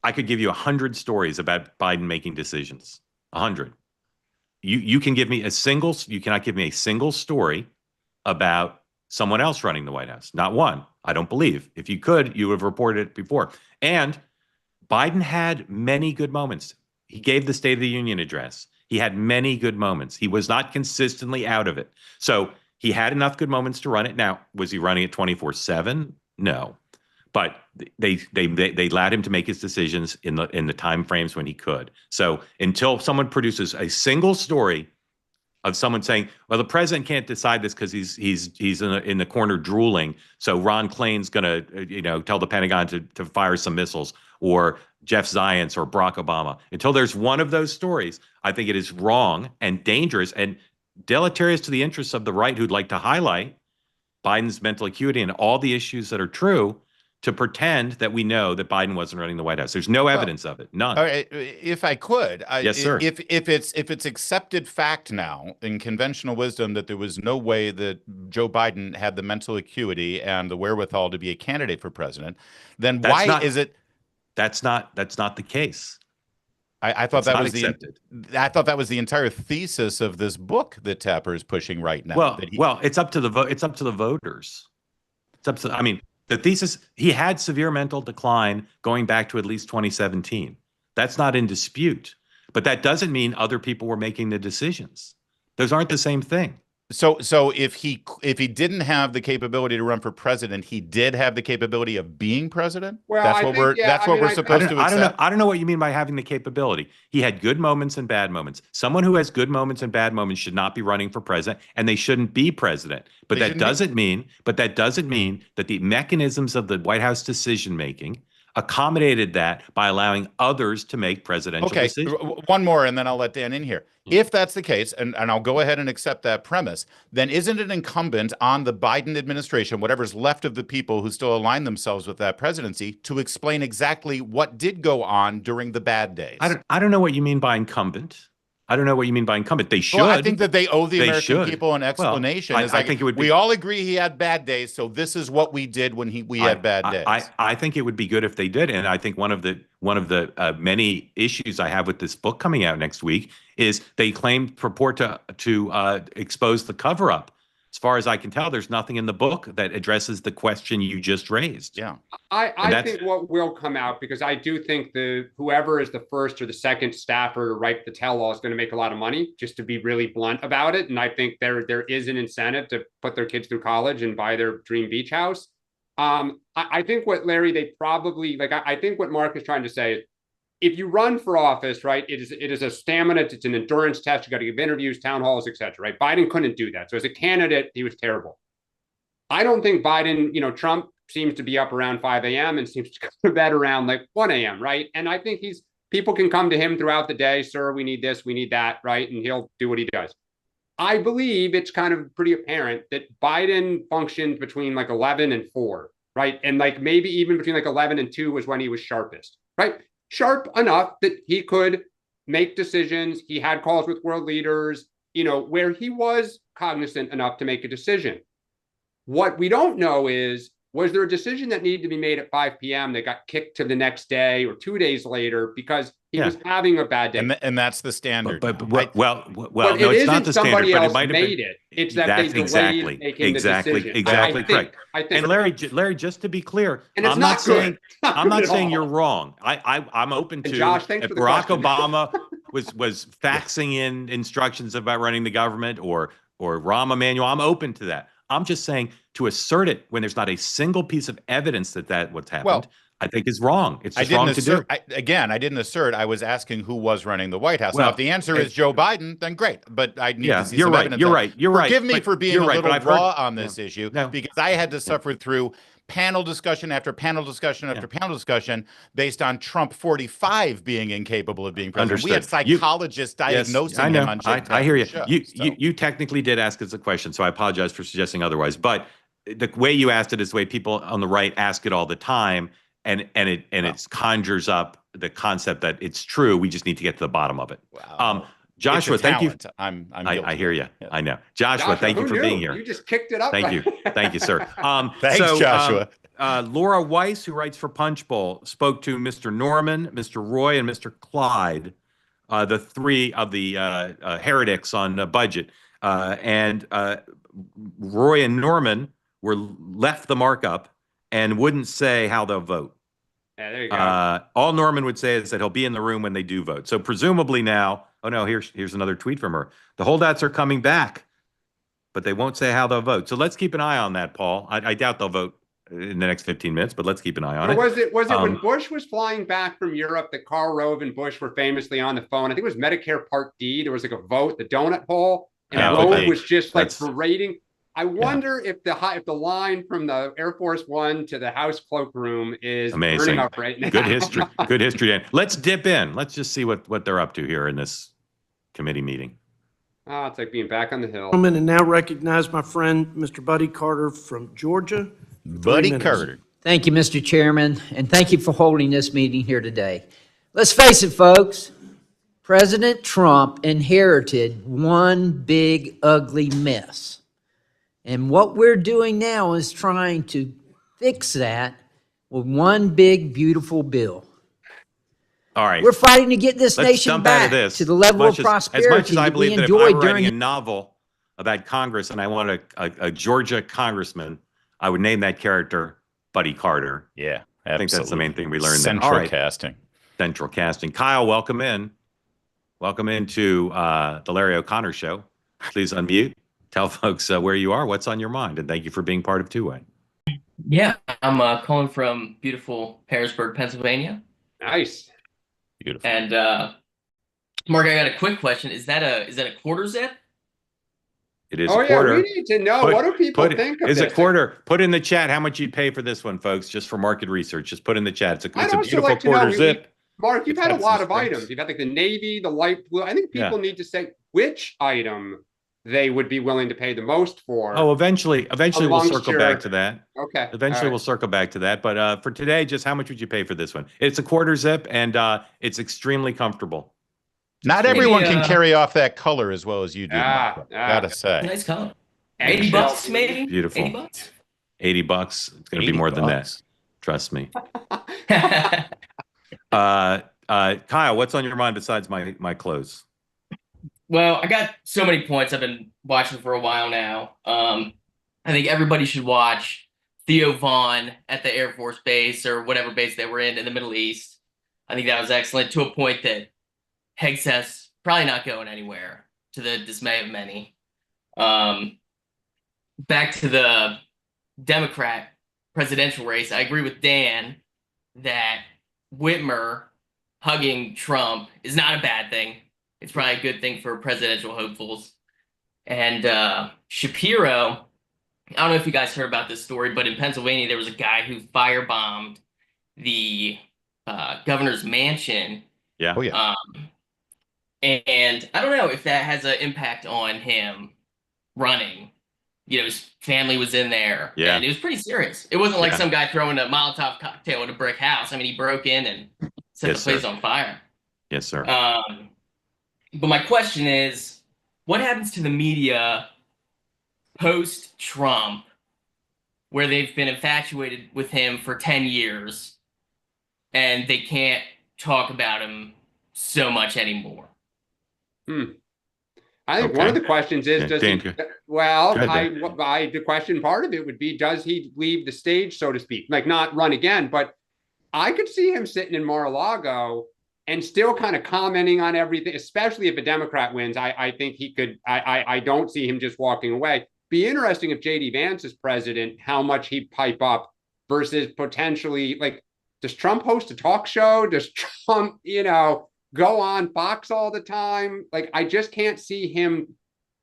I could give you 100 stories about Biden making decisions. 100. You can give me you cannot give me a single story about someone else running the White House. Not one. I don't believe. If you could, you would have reported it before. And Biden had many good moments. He gave the State of the Union address. He had many good moments. He was not consistently out of it. So he had enough good moments to run it. Now, was he running it 24/7? No. But they allowed him to make his decisions in the time frames when he could. So until someone produces a single story of someone saying, well, the president can't decide this because he's in the corner drooling, so Ron Klain's going to tell the Pentagon to fire some missiles, or Jeff Zients or Barack Obama. Until there's one of those stories, I think it is wrong and dangerous and deleterious to the interests of the right, who'd like to highlight Biden's mental acuity and all the issues that are true, to pretend that we know that Biden wasn't running the White House. There's no evidence of it. None. All right, if I could, yes, sir. If it's accepted fact now in conventional wisdom that there was no way that Joe Biden had the mental acuity and the wherewithal to be a candidate for president, then is it? That's not the case. I thought that was accepted. I thought that was the entire thesis of this book that Tapper is pushing right now. Well, it's up to the It's up to the voters. It's up to. I mean, the thesis, he had severe mental decline going back to at least 2017. That's not in dispute. But that doesn't mean other people were making the decisions. Those aren't the same thing. So if he didn't have the capability to run for president, he did have the capability of being president? Well, that's what we're supposed to accept. I don't know what you mean by having the capability. He had good moments and bad moments. Someone who has good moments and bad moments should not be running for president, and they shouldn't be president. But that doesn't mean that the mechanisms of the White House decision making accommodated that by allowing others to make presidential decisions. One more, and then I'll let Dan in here. If that's the case, and I'll go ahead and accept that premise, then isn't it incumbent on the Biden administration, whatever's left of the people who still align themselves with that presidency, to explain exactly what did go on during the bad days? I don't know what you mean by incumbent. I don't know what you mean by incumbent. They should. Well, I think that they owe the American people an explanation. Well, I think it would be. We all agree he had bad days, so this is what we did when we had bad days. I think it would be good if they did, and I think one of the many issues I have with this book coming out next week is they purport to expose the cover-up. As far as I can tell, there's nothing in the book that addresses the question you just raised. Yeah. I think what will come out, because I do think whoever is the first or the second staffer to write the tell-all is going to make a lot of money, just to be really blunt about it. And I think there is an incentive to put their kids through college and buy their dream beach house. I think what Larry, they probably, I think what Mark is trying to say is, if you run for office, right, it is a stamina, it's an endurance test. You got to give interviews, town halls, et cetera, right? Biden couldn't do that. So as a candidate, he was terrible. I don't think Biden, Trump seems to be up around 5 a.m. and seems to go to bed around 1 a.m., right? And I think people can come to him throughout the day, sir, we need this, we need that, right? And he'll do what he does. I believe it's kind of pretty apparent that Biden functioned between 11 and 4, right? And maybe even between 11 and 2 was when he was sharpest, right? Sharp enough that he could make decisions. He had calls with world leaders, where he was cognizant enough to make a decision. What we don't know is, was there a decision that needed to be made at 5 p.m. that got kicked to the next day or 2 days later because he was having a bad day? And that's the standard. No, it it's not the standard. Somebody but else it might have made been, it. It's that they delayed making the decision. Exactly correct. I think, and Larry, just to be clear, and it's not good. I'm not saying you're wrong. I'm open to. Josh, thanks for the Barack question. Obama was faxing in instructions about running the government, or Rahm Emanuel. I'm open to that. I'm just saying, to assert it when there's not a single piece of evidence that what's happened, I think is wrong. It's just wrong to do. I didn't assert. I was asking who was running the White House. Now, if the answer is Joe Biden, then great. But I need to see some evidence. You're right. Forgive me for being a little raw on this issue, because I had to suffer through panel discussion after panel discussion after panel discussion based on Trump 45 being incapable of being president. We had psychologists diagnosing him on I hear you. You technically did ask us a question, so I apologize for suggesting otherwise. But the way you asked it is the way people on the right ask it all the time. it conjures up the concept that it's true. We just need to get to the bottom of it. Wow. Joshua, It's a thank you. talent. I I hear you. Yeah. I know. Joshua, thank you who for knew? being here. You just kicked it up. Thank you. Thank you, sir. Thanks, Joshua. Laura Weiss, who writes for Punchbowl, spoke to Mr. Norman, Mr. Roy, and Mr. Clyde, the three of the heretics on budget. And Roy and Norman were left the markup and wouldn't say how they'll vote. Yeah, there you go. All Norman would say is that he'll be in the room when they do vote. So presumably now, oh no, here's another tweet from her. The holdouts are coming back, but they won't say how they'll vote. So let's keep an eye on that, Paul. I doubt they'll vote in the next 15 minutes, but let's keep an eye on it. Was it when Bush was flying back from Europe that Karl Rove and Bush were famously on the phone? I think it was Medicare Part D. There was like a vote, the donut hole, and Rove was just like berating. I wonder if the line from the Air Force One to the House cloakroom is burning up right now. Good history. Good history, Dan. Let's dip in. Let's just see what they're up to here in this committee meeting. Oh, it's like being back on the hill. And now recognize my friend, Mr. Buddy Carter from Georgia. Buddy Carter. Thank you, Mr. Chairman, and thank you for holding this meeting here today. Let's face it, folks. President Trump inherited one big, ugly mess. And what we're doing now is trying to fix that with one big, beautiful bill. All right. We're fighting to get this nation back to the level of prosperity as much as I that we believe that if I enjoyed were writing during a novel about Congress and I wanted a Georgia congressman, I would name that character Buddy Carter. Yeah, absolutely. I think that's the main thing we learned. Central casting. Central casting. Kyle, welcome in. Welcome into the Larry O'Connor Show. Please unmute. Tell folks where you are, what's on your mind, and thank you for being part of Two Way. Yeah, I'm calling from beautiful Harrisburg, Pennsylvania. Nice. Beautiful. And Mark, I got a quick question. Is that a quarter zip? It is a quarter. Yeah, we need to know. What do people think of this? Is a quarter. Put in the chat how much you'd pay for this one, folks, just for market research. Just put in the chat. It's a beautiful quarter zip. Mark, you've had a lot of items. You've had like the navy, the light blue. I think people need to say which item they would be willing to pay the most for. Oh, eventually we'll circle back to that. Okay. Eventually we'll circle back to that. But for today, just how much would you pay for this one? It's a quarter zip and it's extremely comfortable. Not everyone can carry off that color as well as you do. Gotta say. Nice color. $80 maybe? Beautiful. $80? $80. It's gonna be more than that. Trust me. Kyle, what's on your mind besides my clothes? Well, I got so many points I've been watching for a while now. I think everybody should watch Theo Vaughn at the Air Force Base or whatever base they were in the Middle East. I think that was excellent to a point that Hegseth's probably not going anywhere, to the dismay of many. Back to the Democrat presidential race, I agree with Dan that Whitmer hugging Trump is not a bad thing. It's probably a good thing for presidential hopefuls. And Shapiro, I don't know if you guys heard about this story, but in Pennsylvania, there was a guy who firebombed the governor's mansion. Yeah. Oh, yeah. And I don't know if that has an impact on him running. You know, his family was in there. Yeah. And it was pretty serious. It wasn't like some guy throwing a Molotov cocktail at a brick house. I mean, he broke in and set the place on fire. Yes, sir. But my question is, what happens to the media post-Trump, where they've been infatuated with him for 10 years, and they can't talk about him so much anymore? I think one of the questions is, does he, the question part of it would be, does he leave the stage, so to speak, like not run again? But I could see him sitting in Mar-a-Lago and still kind of commenting on everything, especially if a Democrat wins. I think he could, I don't see him just walking away. Be interesting if JD Vance is president, how much he'd pipe up versus potentially, like, does Trump host a talk show? Does Trump, go on Fox all the time? Like, I just can't see him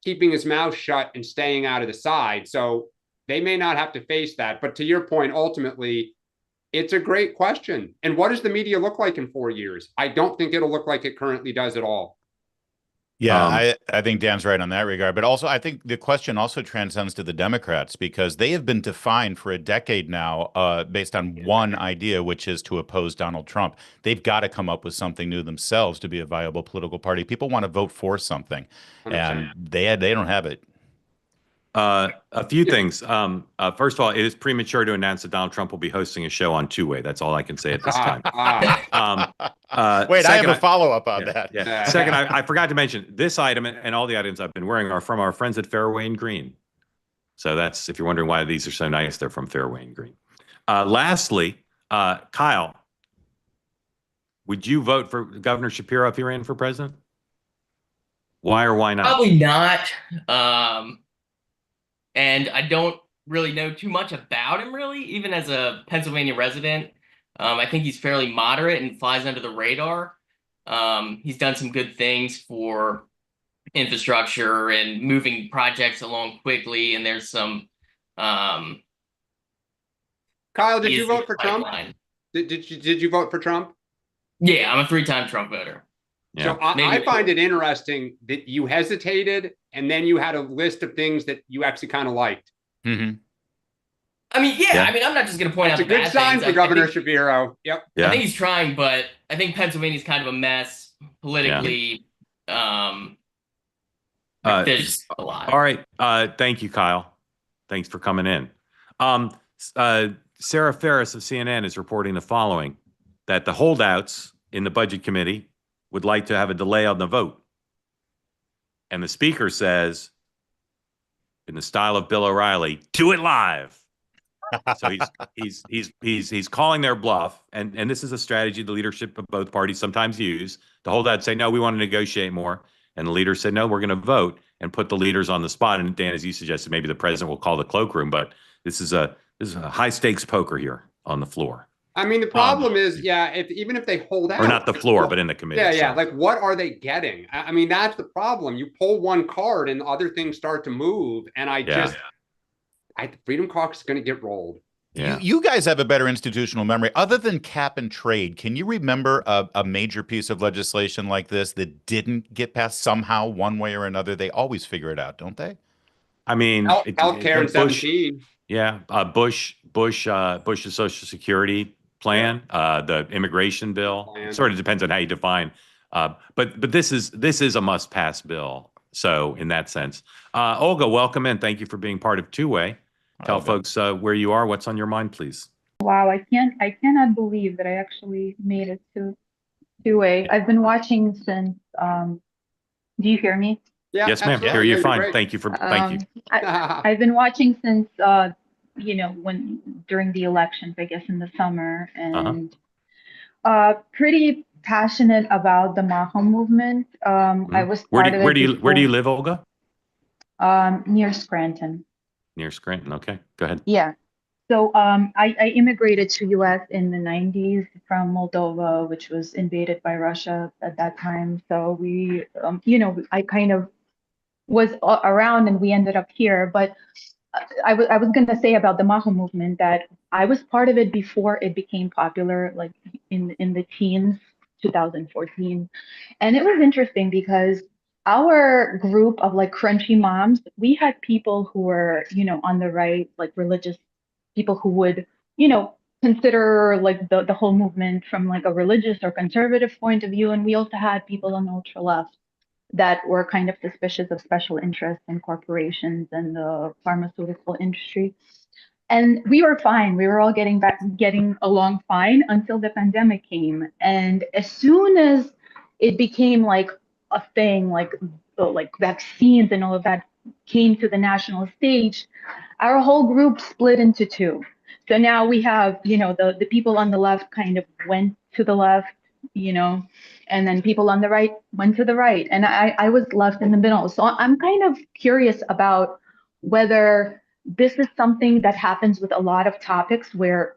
keeping his mouth shut and staying out of the side. So they may not have to face that. But to your point, ultimately, it's a great question. And what does the media look like in 4 years? I don't think it'll look like it currently does at all. Yeah, I think Dan's right on that regard. But also, I think the question also transcends to the Democrats because they have been defined for a decade now based on one idea, which is to oppose Donald Trump. They've got to come up with something new themselves to be a viable political party. People want to vote for something, 100%. and they don't have it. A few things. First of all, it is premature to announce that Donald Trump will be hosting a show on two-way. That's all I can say at this time. Wait, I have second, a follow-up on that. Yeah. Second, I forgot to mention this item and all the items I've been wearing are from our friends at Fairway and Green. So that's, if you're wondering why these are so nice, they're from Fairway and Green. Lastly, Kyle, would you vote for Governor Shapiro if he ran for president? Why or why not? Probably not. And I don't really know too much about him, really, even as a Pennsylvania resident. I think he's fairly moderate and flies under the radar. He's done some good things for infrastructure and moving projects along quickly, and there's some Kyle, did you vote for Trump? Did you vote for Trump? Yeah, I'm a 3-time Trump voter. Yeah. So I find it interesting that you hesitated and then you had a list of things that you actually kind of liked. Mm-hmm. I mean, yeah, I mean, I'm not just going to point out the bad things. It's a good sign for Governor Shapiro. Yep. Yeah. I think he's trying, but I think Pennsylvania's kind of a mess politically. Yeah. There's a lot. All right. Thank you, Kyle. Thanks for coming in. Sarah Ferris of CNN is reporting the following, that the holdouts in the Budget Committee would like to have a delay on the vote. And the speaker says, in the style of Bill O'Reilly, do it live. So he's calling their bluff, and this is a strategy the leadership of both parties sometimes use. The holdouts say, no, we want to negotiate more. And the leaders said, no, we're going to vote, and put the leaders on the spot. And Dan, as you suggested, maybe the president will call the cloakroom, but this is a high stakes poker here on the floor. I mean, the problem is, even if they hold out, or not the floor, but in the committee. Yeah. Like, what are they getting? I mean, that's the problem. You pull one card and other things start to move. And Freedom Caucus is going to get rolled. Yeah. You guys have a better institutional memory. Other than cap and trade, can you remember a major piece of legislation like this that didn't get passed somehow, one way or another? They always figure it out, don't they? I mean, healthcare in 17. Yeah, Bush's Social Security plan, the immigration bill. It sort of depends on how you define. But this is a must-pass bill. So in that sense, Olga, welcome in. Thank you for being part of Two-Way. Tell folks where you are. What's on your mind, please? Wow, I cannot believe that I actually made it to Two-Way. I've been watching since. Do you hear me? Yeah, yes, ma'am. Hear you fine. Great. Thank you. I've been watching since during the elections, I guess in the summer, and pretty passionate about the Maho movement. I was part of it. Where do you live, Olga? Near Scranton. Near Scranton. Okay, go ahead. Yeah. So I immigrated to U.S. in the 90s from Moldova, which was invaded by Russia at that time. So we, I kind of was around and we ended up here. But I was going to say about the Maho movement that I was part of it before it became popular, like in the teens, 2014. And it was interesting because our group of like crunchy moms, we had people who were, on the right, like religious people who would, consider like the whole movement from like a religious or conservative point of view. And we also had people on the ultra left that were kind of suspicious of special interests in corporations and the pharmaceutical industry. And we were fine. We were all getting along fine until the pandemic came. And as soon as it became like a thing, like vaccines and all of that came to the national stage, our whole group split into two. So now we have, the people on the left kind of went to the left, and then people on the right went to the right. And I was left in the middle. So I'm kind of curious about whether this is something that happens with a lot of topics where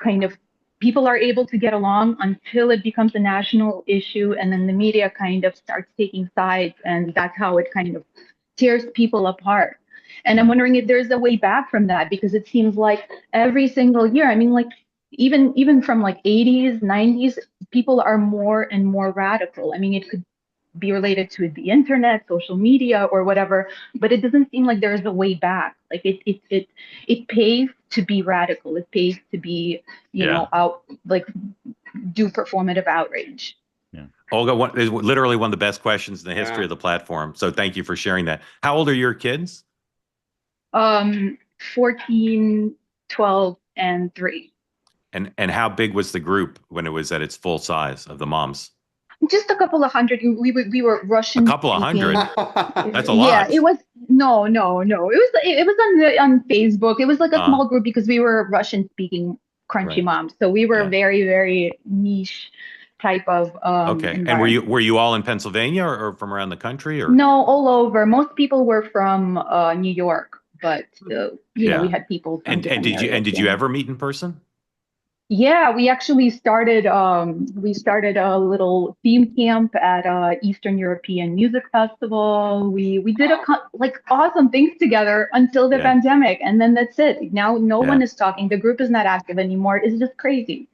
kind of people are able to get along until it becomes a national issue, and then the media kind of starts taking sides, and that's how it kind of tears people apart. And I'm wondering if there's a way back from that, because it seems like every single year, I mean, like even from like 80s, 90s, people are more and more radical. I mean, it could be related to the internet, social media, or whatever, but it doesn't seem like there's a way back. Like it pays to be radical. It pays to be, out, like, do performative outrage. Yeah. Olga, is literally one of the best questions in the history of the platform. So thank you for sharing that. How old are your kids? 14, 12, and 3. And how big was the group when it was at its full size of the moms? Just a couple of hundred. We were Russian. A couple of hundred. That's a lot. Yeah, it was no. It was on Facebook. It was like a small group because we were Russian speaking crunchy moms. So we were very, very niche type of okay. And were you all in Pennsylvania or from around the country, or? No, all over. Most people were from New York, but we had people from did you ever meet in person? Yeah, we actually started a little theme camp at Eastern European Music Festival. We did awesome things together until the pandemic, and then that's it. Now no one is talking. The group is not active anymore. It's just crazy.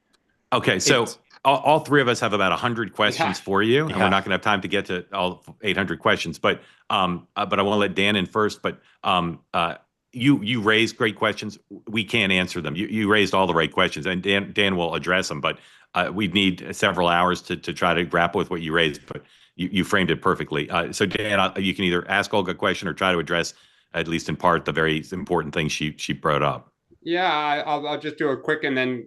Okay, so all three of us have about 100 questions for you, and we're not going to have time to get to all 800 questions. But I want to let Dan in first. But you raised great questions. We can't answer them. You raised all the right questions, and Dan will address them. But we'd need several hours to try to grapple with what you raised. But you framed it perfectly. So Dan, you can either ask Olga a question or try to address, at least in part, the very important things she brought up. Yeah, I'll just do a quick and then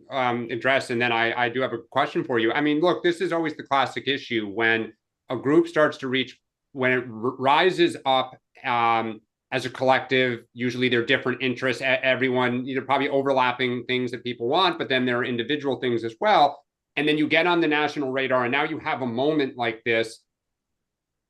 address, and then I do have a question for you. I mean, look, this is always the classic issue when a group starts to reach, when it rises up as a collective. Usually there are different interests. Everyone, they're probably overlapping things that people want, but then there are individual things as well. And then you get on the national radar, and now you have a moment like this.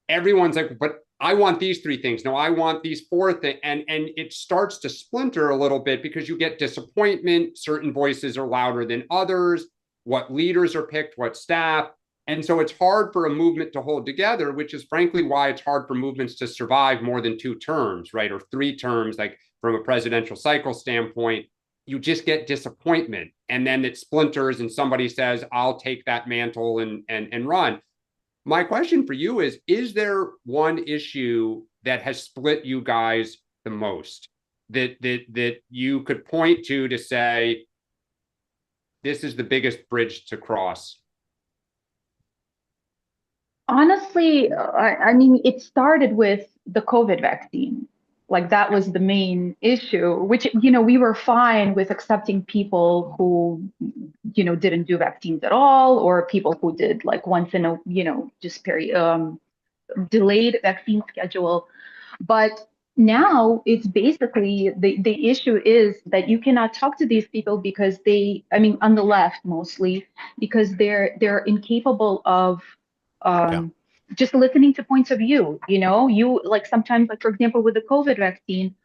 Everyone's like, but I want these 3 things. No, I want these 4 things. And it starts to splinter a little bit because you get disappointment. Certain voices are louder than others. What leaders are picked, what staff. And so it's hard for a movement to hold together, which is frankly why it's hard for movements to survive more than 2 terms, right? Or 3 terms, like from a presidential cycle standpoint. You just get disappointment, and then it splinters and somebody says, I'll take that mantle and run. My question for you is there one issue that has split you guys the most that you could point to say, this is the biggest bridge to cross? Honestly, I mean, it started with the COVID vaccine. Like, that was the main issue, which, we were fine with accepting people who, didn't do vaccines at all, or people who did like once in a, just delayed vaccine schedule. But now it's basically the issue is that you cannot talk to these people because on the left mostly, because they're incapable of just listening to points of view. You like sometimes, like for example, with the COVID vaccine,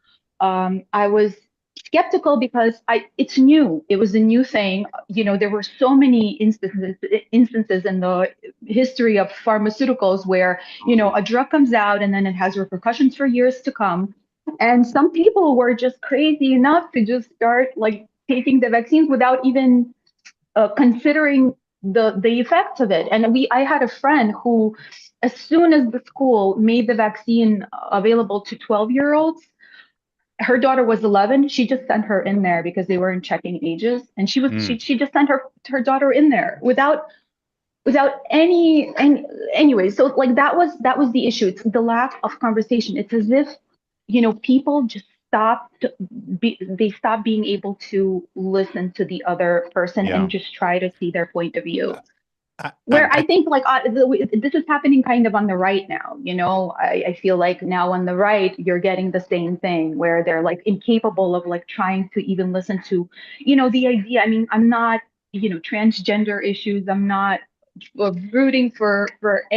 I was skeptical because it's new. It was a new thing. There were so many instances in the history of pharmaceuticals where, a drug comes out and then it has repercussions for years to come. And some people were just crazy enough to just start like taking the vaccines without even considering the effects of it. And I had a friend who, as soon as the school made the vaccine available to 12-year-olds, her daughter was 11. She just sent her in there because they weren't checking ages, and she just sent her daughter in there without any anyway. So like that was the issue. It's the lack of conversation. It's as if people just stopped being able to listen to the other person and just try to see their point of view. I think like this is happening kind of on the right now. I feel like now on the right, you're getting the same thing where they're like incapable of like trying to even listen to, the idea. I mean, I'm not, transgender issues. I'm not rooting for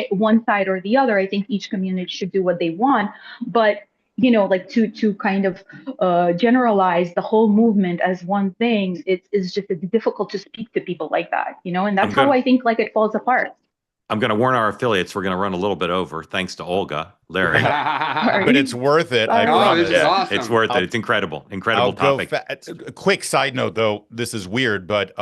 one side or the other. I think each community should do what they want, but like to kind of generalize the whole movement as one thing, it's difficult to speak to people like that, and that's how I think like it falls apart. I'm going to warn our affiliates, we're going to run a little bit over, thanks to Olga. Larry. But it's worth it. I promise. This is awesome. It's worth it. It's incredible topic. A quick side note, though, this is weird, but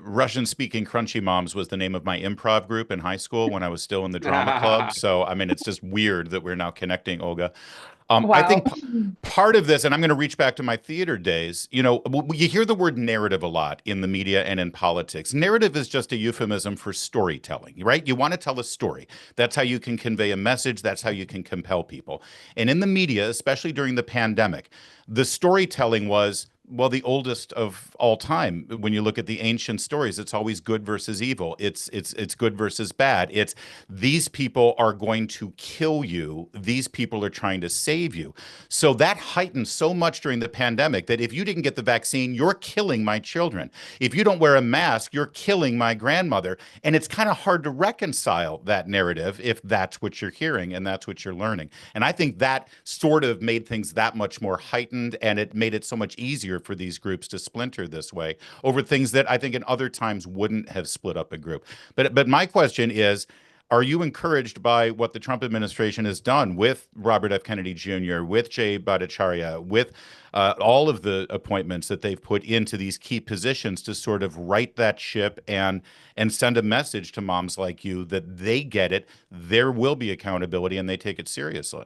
Russian-speaking Crunchy Moms was the name of my improv group in high school when I was still in the drama club. So, I mean, it's just weird that we're now connecting, Olga. I think part of this, and I'm going to reach back to my theater days, you know, you hear the word narrative a lot in the media and in politics. Narrative is just a euphemism for storytelling, right? You want to tell a story. That's how you can convey a message. That's how you can compel people. And in the media, especially during the pandemic, the storytelling was, well, the oldest of all time. When you look at the ancient stories, it's always good versus evil. It's good versus bad. It's these people are going to kill you. These people are trying to save you. So that heightened so much during the pandemic that if you didn't get the vaccine, you're killing my children. If you don't wear a mask, you're killing my grandmother. And it's kind of hard to reconcile that narrative if that's what you're hearing and that's what you're learning. And I think that sort of made things that much more heightened, and it made it so much easier for these groups to splinter this way over things that I think in other times wouldn't have split up a group. But my question is, are you encouraged by what the Trump administration has done with Robert F. Kennedy Jr., with Jay Bhattacharya, with all of the appointments that they've put into these key positions to sort of right that ship and send a message to moms like you that they get it, there will be accountability, and they take it seriously?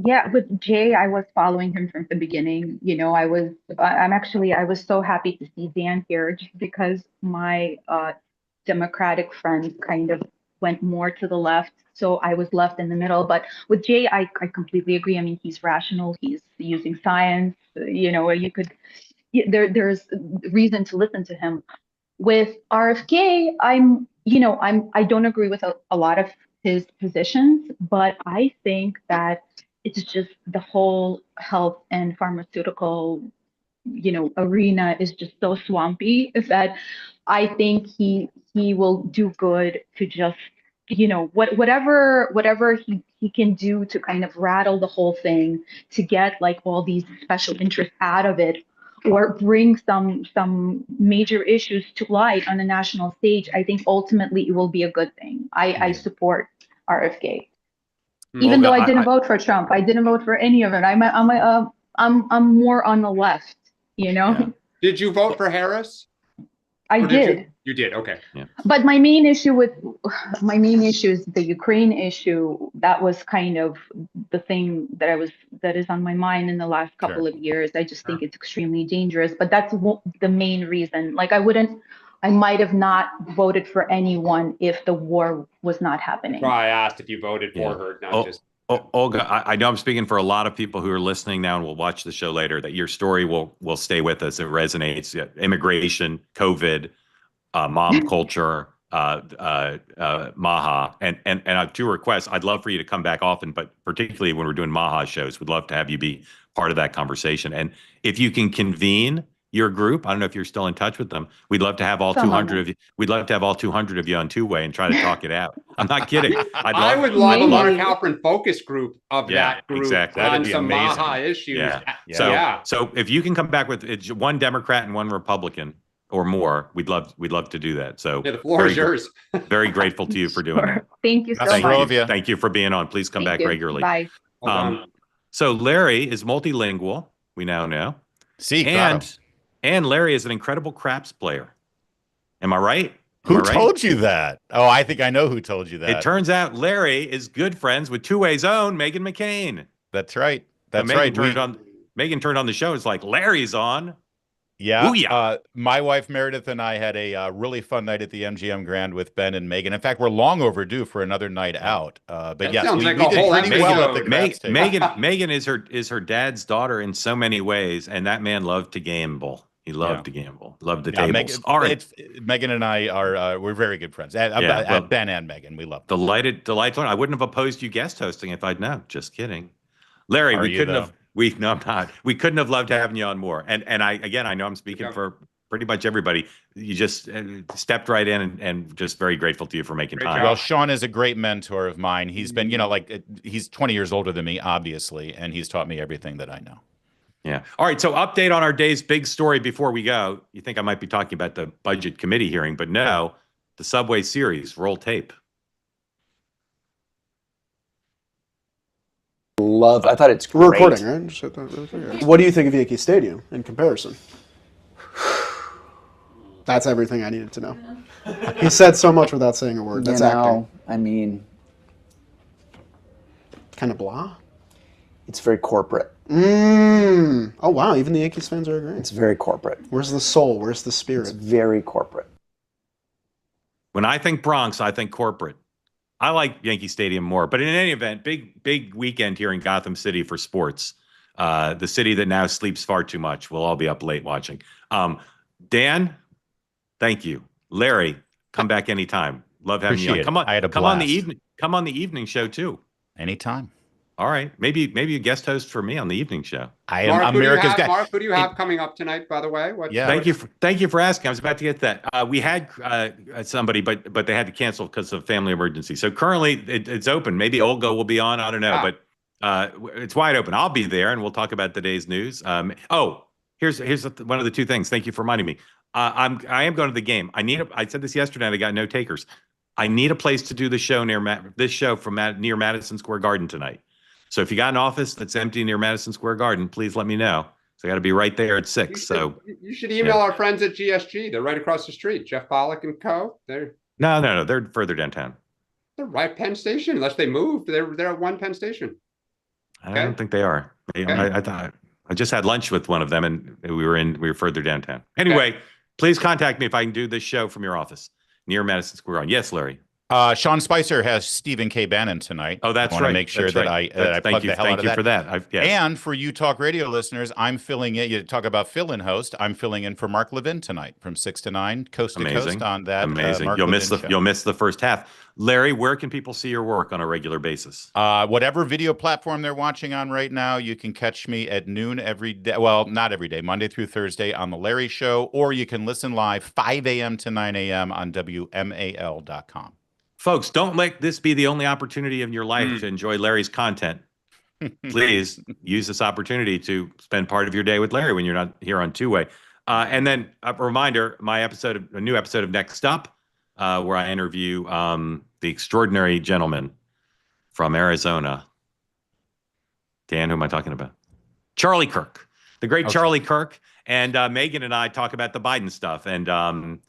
Yeah, with Jay, I was following him from the beginning. You know, I was so happy to see Dan here just because my Democratic friends kind of went more to the left. So I was left in the middle. But with Jay, I completely agree. I mean, he's rational, he's using science. You know, there's reason to listen to him. With RFK, I don't agree with a lot of his positions, but I think that it's just the whole health and pharmaceutical, arena is just so swampy that I think he will do good to just, whatever he can do to kind of rattle the whole thing, to get like all these special interests out of it, or bring some major issues to light on the national stage. I think ultimately it will be a good thing. I support RFK. Even Olga, though I didn't vote for Trump, I didn't vote for any of it. I'm more on the left, Yeah. Did you vote for Harris? I did. You did. Okay. Yeah. But my main issue is the Ukraine issue. That was kind of the thing that is on my mind in the last couple of years. I just think it's extremely dangerous, but that's the main reason. Like I might have not voted for anyone if the war was not happening. Well, I asked if you voted for her, not just. Olga, I know I'm speaking for a lot of people who are listening now and will watch the show later, that your story will stay with us. It resonates. Immigration, COVID, mom culture, Maha. And I have two requests. I'd love for you to come back often, but particularly when we're doing Maha shows, we'd love to have you be part of that conversation. And if you can convene your group, I don't know if you're still in touch with them. We'd love to have all 200 of you. We'd love to have all 200 of you on two-way and try to talk it out. I'm not kidding. I would love a Mark Halperin focus group of that group exactly. on some Maha issues. So if you can come back with one Democrat and one Republican or more, we'd love to do that. So the floor is yours. Very grateful to you for doing that. Thank you so much. Thank you for being on. Please come back regularly. Bye. So Larry is multilingual. We now know. And Larry is an incredible craps player. Am I right? Who told you that? Oh, I think I know who told you that. It turns out Larry is good friends with Two-Way's own Meghan McCain. That's right. That's right. Megan turned on the show. It's like, Larry's on. Yeah. My wife Meredith and I had a really fun night at the MGM Grand with Ben and Megan. In fact, we're long overdue for another night out. But yes, we did pretty well at the craps table. Megan is her dad's daughter in so many ways, and that man loved to gamble. He loved to gamble. Loved the tables. Megan and I are we're very good friends. Ben and Megan, we love them. Delighted. I wouldn't have opposed you guest hosting if I'd known. Just kidding. Larry, we couldn't have. No, I'm not. We couldn't have loved having you on more. And I know I'm speaking for pretty much everybody. You just stepped right in, and just very grateful to you for making time. Well, Sean is a great mentor of mine. He's been, he's 20 years older than me, obviously, and he's taught me everything that I know. Yeah. All right. So update on our day's big story before we go. You think I might be talking about the budget committee hearing, but no, the Subway series. Roll tape. I thought it's great. We're recording, right? Just hit that really quick. What do you think of Yankee Stadium in comparison? That's everything I needed to know. He said so much without saying a word. That's acting. I mean, Kind of blah. it's very corporate. Oh, wow. Even the Yankees fans are agreeing. It's very corporate. Where's the soul? Where's the It's spirit? very corporate. When I think Bronx, I think corporate. I like Yankee Stadium more, but in any event, big weekend here in Gotham City for sports. The city that now sleeps far too much. We'll all be up late watching. Dan, thank you. Larry, come back anytime. Love having you on. Appreciate it. Come on, I had a come on the blast. evening. Come on the evening show too. Anytime. All right, maybe a guest host for me on the evening show. I am Mark, America's guy. Mark, who do you have coming up tonight, by the way? Yeah. Thank you for asking. I was about to get to that. We had somebody, but they had to cancel because of family emergency. So currently it's open. Maybe Olga will be on. I don't know, but it's wide open. I'll be there, and we'll talk about today's news. Here's one of the two things. Thank you for reminding me. I am going to the game. I said this yesterday, and I got no takers. I need a place to do the show near near Madison Square Garden tonight. So if you got an office that's empty near Madison Square Garden, please let me know. So I got to be right there at 6. You should email our friends at GSG. They're right across the street. Jeff Pollock and co. No. They're further downtown. They're right Penn Station. Unless they moved, they're at one Penn Station. I don't think they are. I thought I just had lunch with one of them, and we were further downtown. Anyway, please contact me if I can do this show from your office near Madison Square Garden. Yes, Larry. Sean Spicer has Stephen K. Bannon tonight. Oh, that's I right. want to make sure that I plug the hell out of that. Thank you for that. And for you Talk Radio listeners, I'm filling in. You talk about fill-in host. I'm filling in for Mark Levin tonight from 6 to 9, coast to coast on that. Amazing. Mark You'll Levin miss the first half. Larry, where can people see your work on a regular basis? Whatever video platform they're watching on right now, you can catch me at noon every day. Well, not every day, Monday through Thursday on The Larry Show, or you can listen live 5 a.m. to 9 a.m. on WMAL.com. Folks, don't let this be the only opportunity in your life to enjoy Larry's content. Please use this opportunity to spend part of your day with Larry when you're not here on Two-Way. And then a reminder, a new episode of Next Up, where I interview the extraordinary gentleman from Arizona. Dan, who am I talking about? Charlie Kirk, the great Charlie Kirk. And Megan and I talk about the Biden stuff. And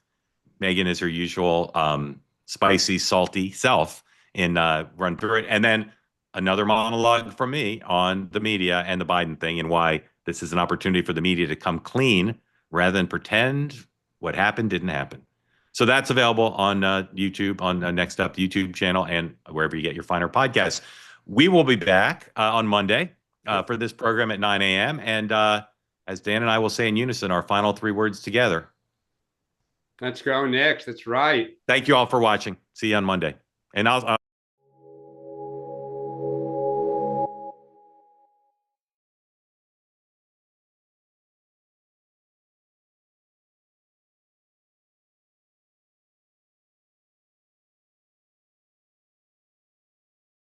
Megan is her usual spicy, salty self in run through it. And then another monologue from me on the media and the Biden thing and why this is an opportunity for the media to come clean rather than pretend what happened didn't happen. So that's available on YouTube, on Next Up YouTube channel, and wherever you get your finer podcasts. We will be back on Monday for this program at 9 a.m. And as Dan and I will say in unison, our final 3 words together. Let's go, Knicks. That's right. Thank you all for watching. See you on Monday. And I'll